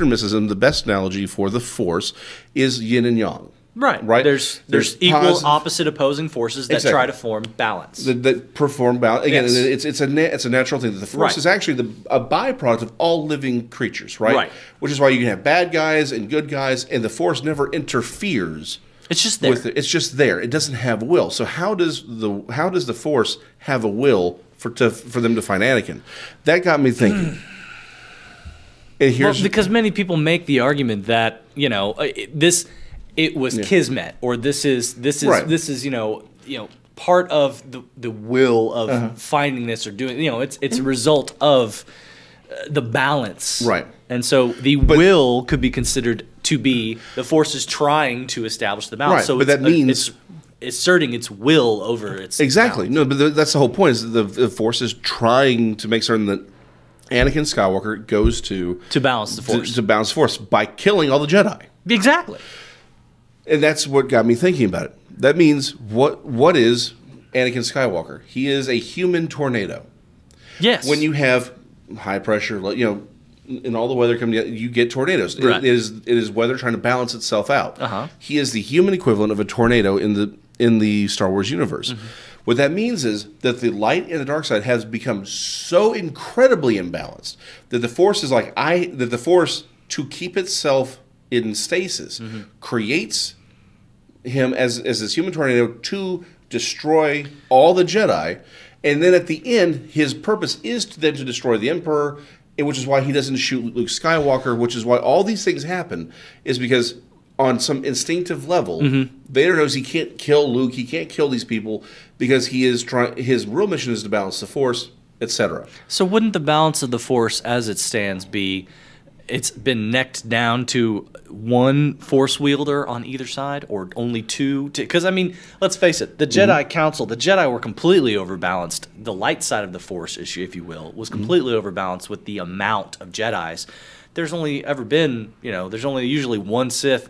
mysticism, the best analogy for the Force is yin and yang. Right. Right. There's equal, opposite, opposing forces that try to form balance. That perform balance. Again, it's a natural thing. The Force is actually a byproduct of all living creatures, right? Right. Which is why you can have bad guys and good guys, and the Force never interferes. It's just there. It's just there. It doesn't have a will. So how does the Force have a will for them to find Anakin? That got me thinking. Because many people make the argument that it was kismet, or this is part of the will of finding this or doing. It's a result of the balance, right? And so the will could be considered to be the Force is trying to establish the balance. Right. So but that means it's asserting its will over its exactly. balance. No, but that's the whole point. Is the Force is trying to make certain that Anakin Skywalker goes to balance the Force to balance the Force by killing all the Jedi. Exactly. And that's what got me thinking about it. That means what is Anakin Skywalker? He is a human tornado. Yes. When you have high pressure, in all the weather coming together, you get tornadoes. Right. It is weather trying to balance itself out. He is the human equivalent of a tornado in the Star Wars universe. What that means is that the light and the dark side has become so incredibly imbalanced that the Force is the Force, to keep itself in stasis, creates him as this human tornado to destroy all the Jedi, and then at the end, his purpose is to destroy the Emperor, which is why he doesn't shoot Luke Skywalker, which is why all these things happen, is because on some instinctive level, Vader knows he can't kill Luke, he can't kill these people, because his real mission is to balance the Force, etc. So wouldn't the balance of the Force as it stands be it's been necked down to one Force wielder on either side, or only two? Because, I mean, let's face it, the Jedi Council, the Jedi were completely overbalanced. The light side of the Force issue, if you will, was completely overbalanced with the amount of Jedis there's only ever been, there's only usually one Sith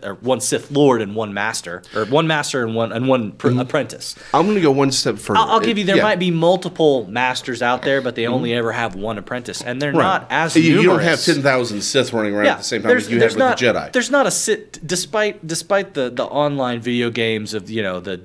Lord and one Master, or one Master and one apprentice. I'm going to go one step further. I'll give you, there might be multiple Masters out there, but they only ever have one apprentice, and they're not as numerous. You don't have 10,000 Sith running around at the same time as you have with the Jedi. There's not a Sith, despite the online video games of, the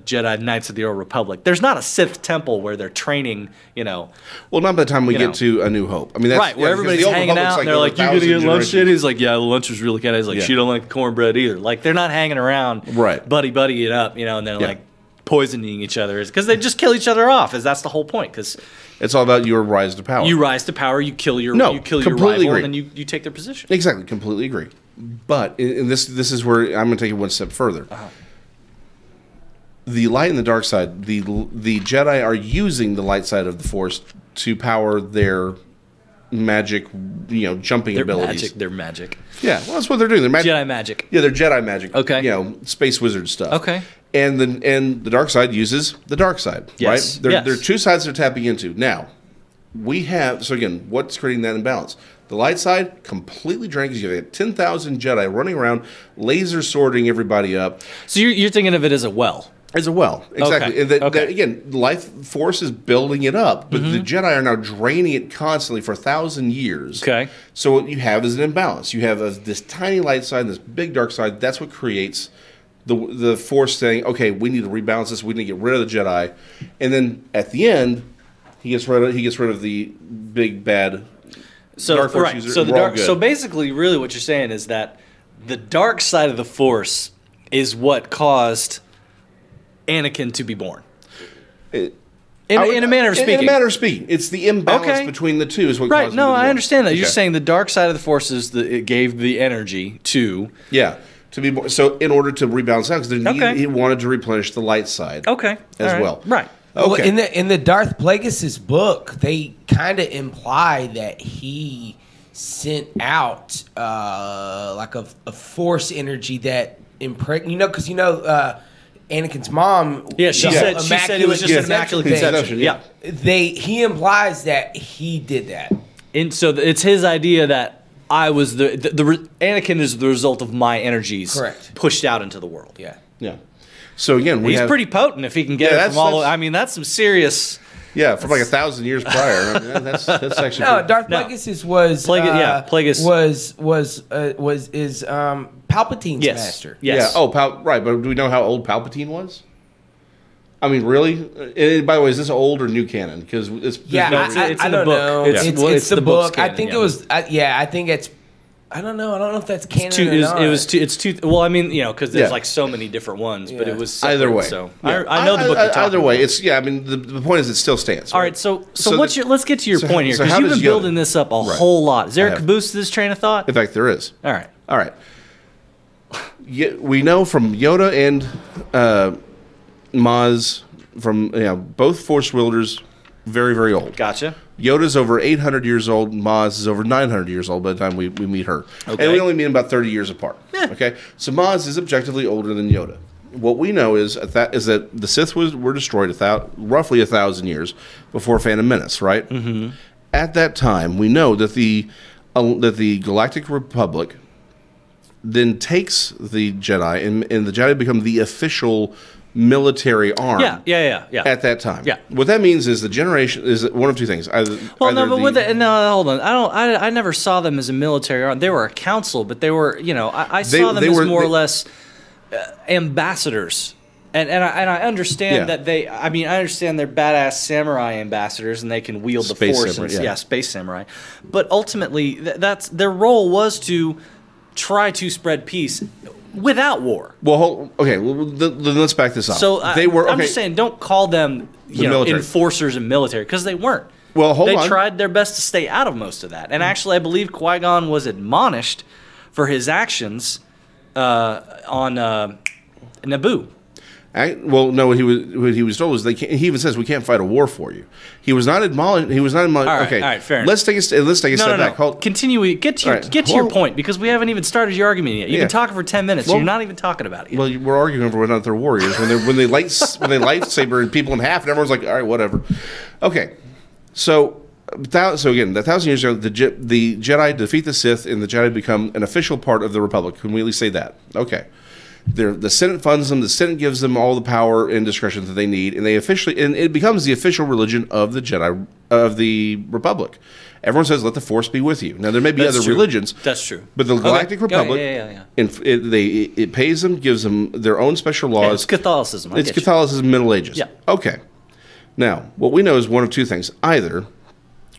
Jedi Knights of the Old Republic, there's not a Sith temple where they're training, Well, not by the time we get to A New Hope. I mean, that's, right, where everybody's hanging out, and they're like, you gonna get lunch yet? He's like, yeah, the lunch was really kind of, he's like, she don't like the cornbread either. Like, they're not hanging around, buddy it up, and they're like poisoning each other, because they just kill each other off, that's the whole point, because it's all about your rise to power. You rise to power, you kill your rival, agree. And then you take their position. Exactly, completely agree. But this is where I'm going to take it one step further. The light and the dark side, the Jedi are using the light side of the Force to power their magic, jumping abilities. Their magic. Yeah, well, that's what they're doing. They're Jedi magic. Yeah, they're Jedi magic. Okay. Space wizard stuff. Okay. And the dark side uses the dark side, yes. right? There are two sides they're tapping into. Now, so again, what's creating that imbalance? The light side, completely drained, because you have 10,000 Jedi running around, laser sorting everybody up. So you're thinking of it as a well. As a well, exactly. Okay. And again, life force is building it up, but the Jedi are now draining it constantly for 1,000 years. Okay. So what you have is an imbalance. You have this tiny light side and this big dark side. That's what creates the Force saying, okay, we need to rebalance this. We need to get rid of the Jedi. And then at the end, he gets rid of the big bad dark Force user. So basically, really, what you're saying is that the dark side of the Force is what caused Anakin to be born. In a manner of speaking. In a manner of speaking. It's the imbalance between the two is what caused him to be born. I understand that. Okay. You're saying the dark side of the Force is it gave the energy to... Yeah, to be born. So in order to rebalance out, because he wanted to replenish the light side as well. Right. Okay. Well, in the Darth Plagueis' book, they kind of imply that he sent out like a Force energy that impregnated, because Anakin's mom. Yeah, she said it was just an immaculate conception. Yeah, he implies that he did that, and so it's his idea that I was the Anakin is the result of my energies, pushed out into the world. Yeah. So again, he's pretty potent if he can get it from all. I mean, that's some serious. Yeah, from like 1,000 years prior. I mean, that's actually Darth Plagueis was Palpatine's master. Yes. Yeah. Oh, right. But do we know how old Palpatine was? I mean, really? By the way, is this old or new canon? Because it's I don't know. It's the book. Canon, I think it was. I think it's. I don't know. I don't know if that's canon or not. It's too. Well, I mean, because there's like so many different ones, but it was separate, either way. So I know the book. Either way, it's I mean, the point is it still stands. All right. So let's get to your point here, because you've been building this up a whole lot. Is there a caboose to this train of thought? In fact, there is. All right. We know from Yoda and Maz, from both Force wielders, very, very old. Gotcha. Yoda's over 800 years old. Maz is over 900 years old by the time we meet her. Okay. And we only meet about 30 years apart. Okay, so Maz is objectively older than Yoda. What we know is that the Sith were destroyed roughly 1,000 years before Phantom Menace, right? Mm-hmm. At that time, we know that the Galactic Republic then takes the Jedi, and the Jedi become the official military arm. Yeah. At that time. Yeah. What that means is the generation is one of two things. Hold on. I never saw them as a military arm. They were a council, but they were, I saw them as more or less ambassadors. And I understand that I understand they're badass samurai ambassadors and they can wield the Force. Space samurai. But ultimately, that's their role was to try to spread peace without war. Well, let's back this up. So I'm just saying, don't call them enforcers and military, because they weren't. Well, they tried their best to stay out of most of that. And actually, I believe Qui-Gon was admonished for his actions on Naboo. What he was told was he even says we can't fight a war for you. He was not admonished. All right, fair enough. Let's take a step back. Continue. Get to your point, because we haven't even started your argument yet. You've been talking for 10 minutes. You're not even talking about it yet. Well, we're arguing over whether or not they're warriors when they lightsaber people in half, and everyone's like, all right, whatever. Okay, so So again, 1,000 years ago, the Jedi defeat the Sith, and the Jedi become an official part of the Republic. Can we at least say that? Okay. The Senate funds them. The Senate gives them all the power and discretion that they need, and it becomes the official religion of the Jedi of the Republic. Everyone says, "Let the Force be with you." Now, there may be other religions. That's true. But the Galactic Republic, it pays them, gives them their own special laws. It's Catholicism. It's Catholicism, Middle Ages. Yeah. Okay. Now, what we know is one of two things. Either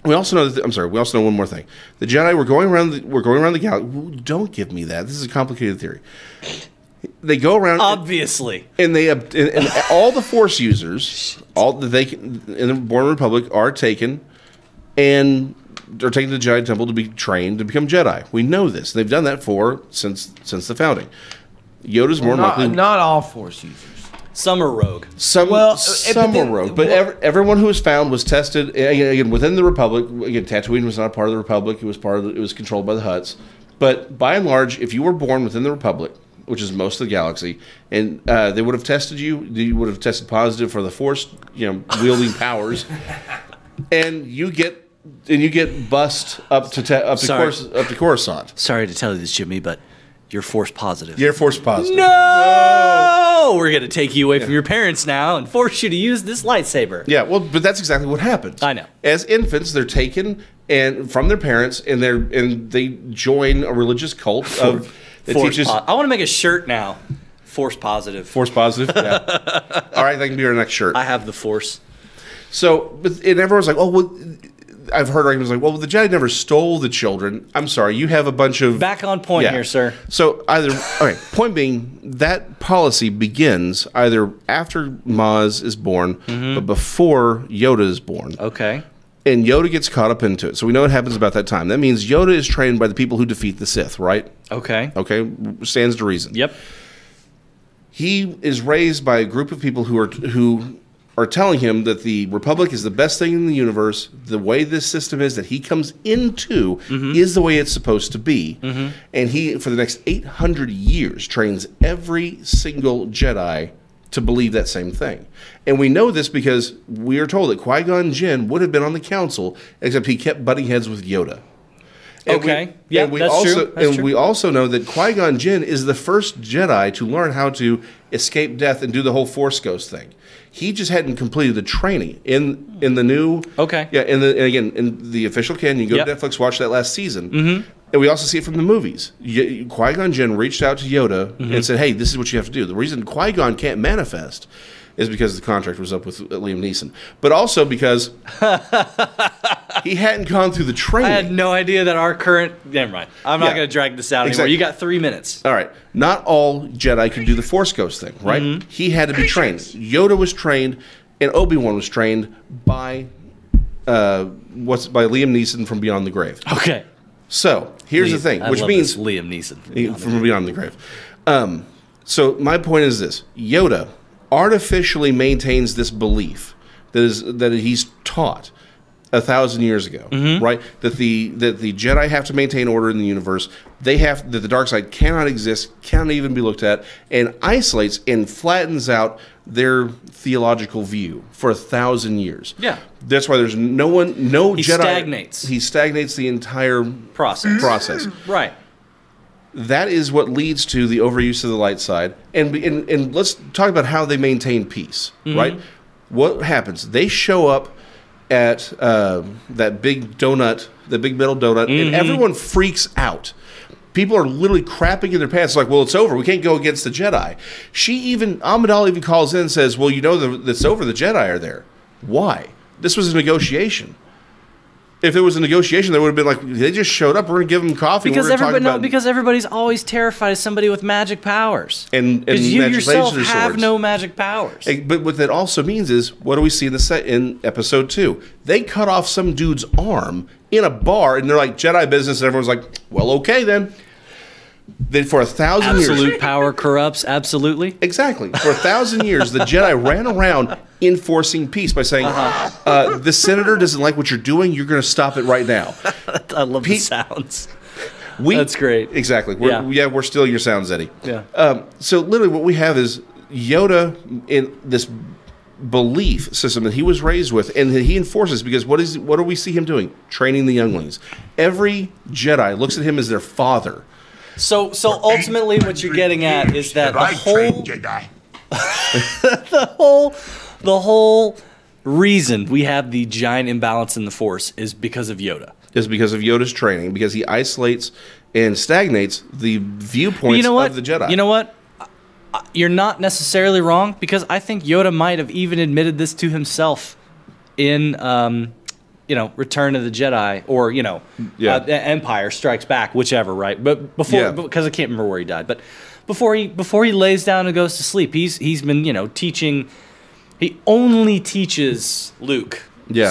we also know we also know one more thing. The Jedi were going around the galaxy. Don't give me that. This is a complicated theory. They go around, obviously, and all the Force users, all that they can, in the Born Republic, are taken, and they're taken to the Jedi Temple to be trained to become Jedi. We know this. They've done that since the founding. Yoda's more likely. Not all Force users. Some are rogue. Some are rogue, but everyone who was found was tested again within the Republic. Again, Tatooine was not a part of the Republic; it was controlled by the Hutts. But by and large, if you were born within the Republic, which is most of the galaxy, and they would have tested you. You would have tested positive for the Force, wielding powers, and you get bussed up to Coruscant. Sorry to tell you this, Jimmy, but you're Force positive. You're Force positive. No! We're going to take you away from your parents now and force you to use this lightsaber. Yeah, well, but that's exactly what happens. I know. As infants, they're taken from their parents, and they join a religious cult of. I want to make a shirt now. Force positive. Force positive? Yeah. All right, that can be our next shirt. I have the Force. So, and everyone's like, oh, well, I've heard arguments like, well, the Jedi never stole the children. I'm sorry, you have a bunch of... Back on point here, sir. So, point being, that policy begins either after Maz is born, but before Yoda is born. Okay. And Yoda gets caught up into it. So we know what happens about that time. That means Yoda is trained by the people who defeat the Sith, right? Okay. Okay, stands to reason. Yep. He is raised by a group of people who are telling him that the Republic is the best thing in the universe. The way this system is that he comes into is the way it's supposed to be. And he, for the next 800 years, trains every single Jedi to believe that same thing. And we know this because we are told that Qui-Gon Jinn would have been on the council, except he kept butting heads with Yoda. And that's true. And we also know that Qui-Gon Jinn is the first Jedi to learn how to escape death and do the whole Force Ghost thing. He just hadn't completed the training in the new. Okay. Yeah, and again in the official canon, you go to Netflix, watch that last season. And we also see it from the movies. Qui-Gon Jinn reached out to Yoda and said, hey, this is what you have to do. The reason Qui-Gon can't manifest is because the contract was up with Liam Neeson. But also because he hadn't gone through the training. I had no idea that our current... Never mind. I'm not going to drag this out anymore. You got 3 minutes. All right. Not all Jedi could do the Force Ghost thing, right? He had to be trained. Yoda was trained, and Obi-Wan was trained by Liam Neeson from Beyond the Grave. Okay. So here's the thing, which means Liam Neeson from Beyond the Grave. So my point is this: Yoda artificially maintains this belief that he's taught 1,000 years ago, right? That the Jedi have to maintain order in the universe. That the dark side cannot exist, cannot even be looked at, and isolates and flattens out their theological view for 1,000 years. Yeah, that's why there's no Jedi. Stagnates. He stagnates the entire process. Right. That is what leads to the overuse of the light side. And let's talk about how they maintain peace, right? What happens? They show up at that big metal donut, and everyone freaks out. People are literally crapping in their pants, like, well, it's over. We can't go against the Jedi. Amidala even calls in and says, well, you know that it's over. The Jedi are there. Why? This was a negotiation. If it was a negotiation, they would have been like, they just showed up. We're going to give them coffee. Because everybody's always terrified of somebody with magic powers. And you yourself have no magic powers. But what that also means is, what do we see in episode 2? They cut off some dude's arm in a bar, and they're like, Jedi business, and everyone's like, well, okay then. Then for 1,000 years... Absolute power corrupts, absolutely. Exactly. For 1,000 years, the Jedi ran around enforcing peace by saying, the senator doesn't like what you're doing, you're going to stop it right now. I love the sounds. That's great. Exactly. We're still your sounds, Eddie. Yeah. So literally what we have is Yoda in this belief system that he was raised with, and that he enforces. Because what do we see him doing? Training the younglings. Every Jedi looks at him as their father. So ultimately, what you're getting at is that the whole reason we have the giant imbalance in the Force is because of Yoda. Is because of Yoda's training, because he isolates and stagnates the viewpoints of the Jedi. You know what? You're not necessarily wrong, because I think Yoda might have even admitted this to himself in, Return of the Jedi, or Empire Strikes Back, whichever, right? But before, because I can't remember where he died, but before he lays down and goes to sleep, he's been teaching. He only teaches Luke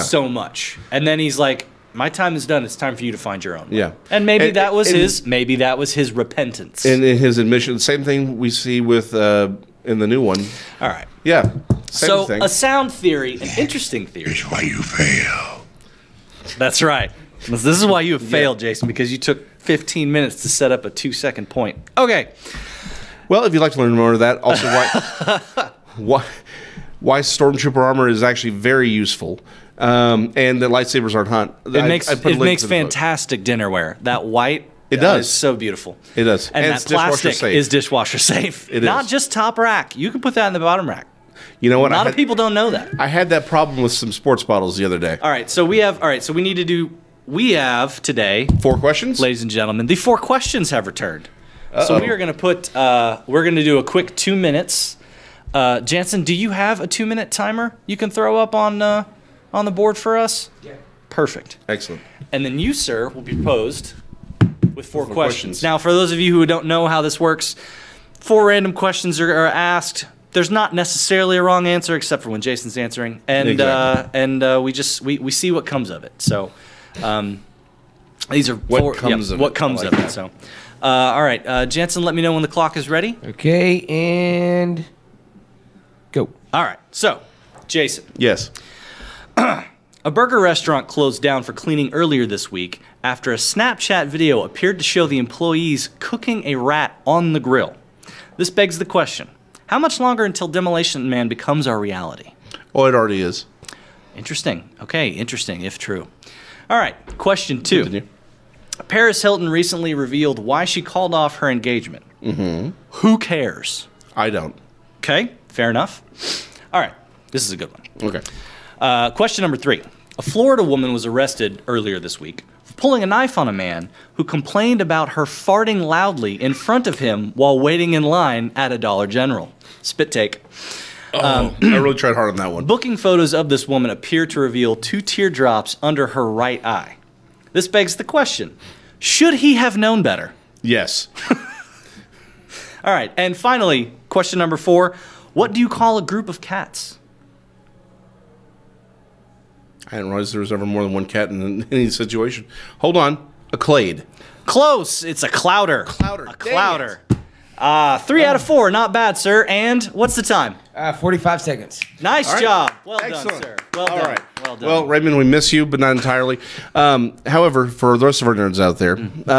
so much, and then he's like, my time is done. It's time for you to find your own way. Yeah. And maybe that was his repentance. And in his admission, same thing we see with in the new one. All right. Yeah. Same thing. A sound theory, an interesting theory. Here's why you fail. That's right. This is why you have failed, Jason, because you took 15 minutes to set up a 2-second point. Okay. Well, if you'd like to learn more of that, also why Stormtrooper armor is actually very useful. And the lightsabers aren't hot. It makes fantastic dinnerware. That white, does. Is so beautiful. It does. And that plastic is dishwasher safe. It Not is. just top rack. You can put that in the bottom rack. You know what? A lot of people don't know that. I had that problem with some sports bottles the other day. All right, so we have today 4 questions, ladies and gentlemen. The 4 questions have returned. So we are going to we're going to do a quick 2 minutes. Jansen, do you have a 2-minute timer you can throw up on the board for us? Yeah. Perfect. Excellent. And then you, sir, will be posed with 4 questions. Now, for those of you who don't know how this works, 4 random questions are asked. There's not necessarily a wrong answer, except for when Jason's answering, and exactly. we see what comes of it. So these are what comes of it. So all right, Jansen, let me know when the clock is ready. Okay, and go. All right, so Jason. Yes. A burger restaurant closed down for cleaning earlier this week after a Snapchat video appeared to show the employees cooking a rat on the grill. This begs the question: how much longer until Demolition Man becomes our reality? Oh, it already is. Interesting. Okay, interesting, if true. All right, question 2. Continue. Paris Hilton recently revealed why she called off her engagement. Mm-hmm. Who cares? I don't. Okay, fair enough. All right, this is a good one. Okay. Question number 3. A Florida woman was arrested earlier this week for pulling a knife on a man who complained about her farting loudly in front of him while waiting in line at a Dollar General. Spit take. I really tried hard on that one. Booking photos of this woman appear to reveal 2 teardrops under her right eye. This begs the question: should he have known better? Yes. All right, and finally, question number 4. What do you call a group of cats? I didn't realize there was ever more than one cat in any situation. Hold on. A clade. Close. It's a clouder. A clouder. 3 out of 4. Not bad, sir. And what's the time? 45 seconds. Nice job. Well Excellent. done, sir. Well done. All right. Well done. Well, Raymond, we miss you, but not entirely. However, for the rest of our nerds out there,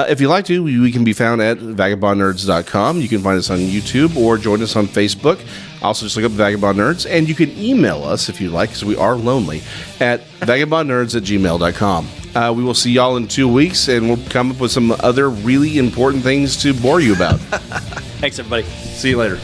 if you'd like to, we can be found at vagabondnerds.com. You can find us on YouTube or join us on Facebook. Also, just look up Vagabond Nerds, and you can email us if you'd like, because we are lonely, at vagabondnerds@gmail.com. We will see y'all in 2 weeks, and we'll come up with some other really important things to bore you about. Thanks, everybody. See you later.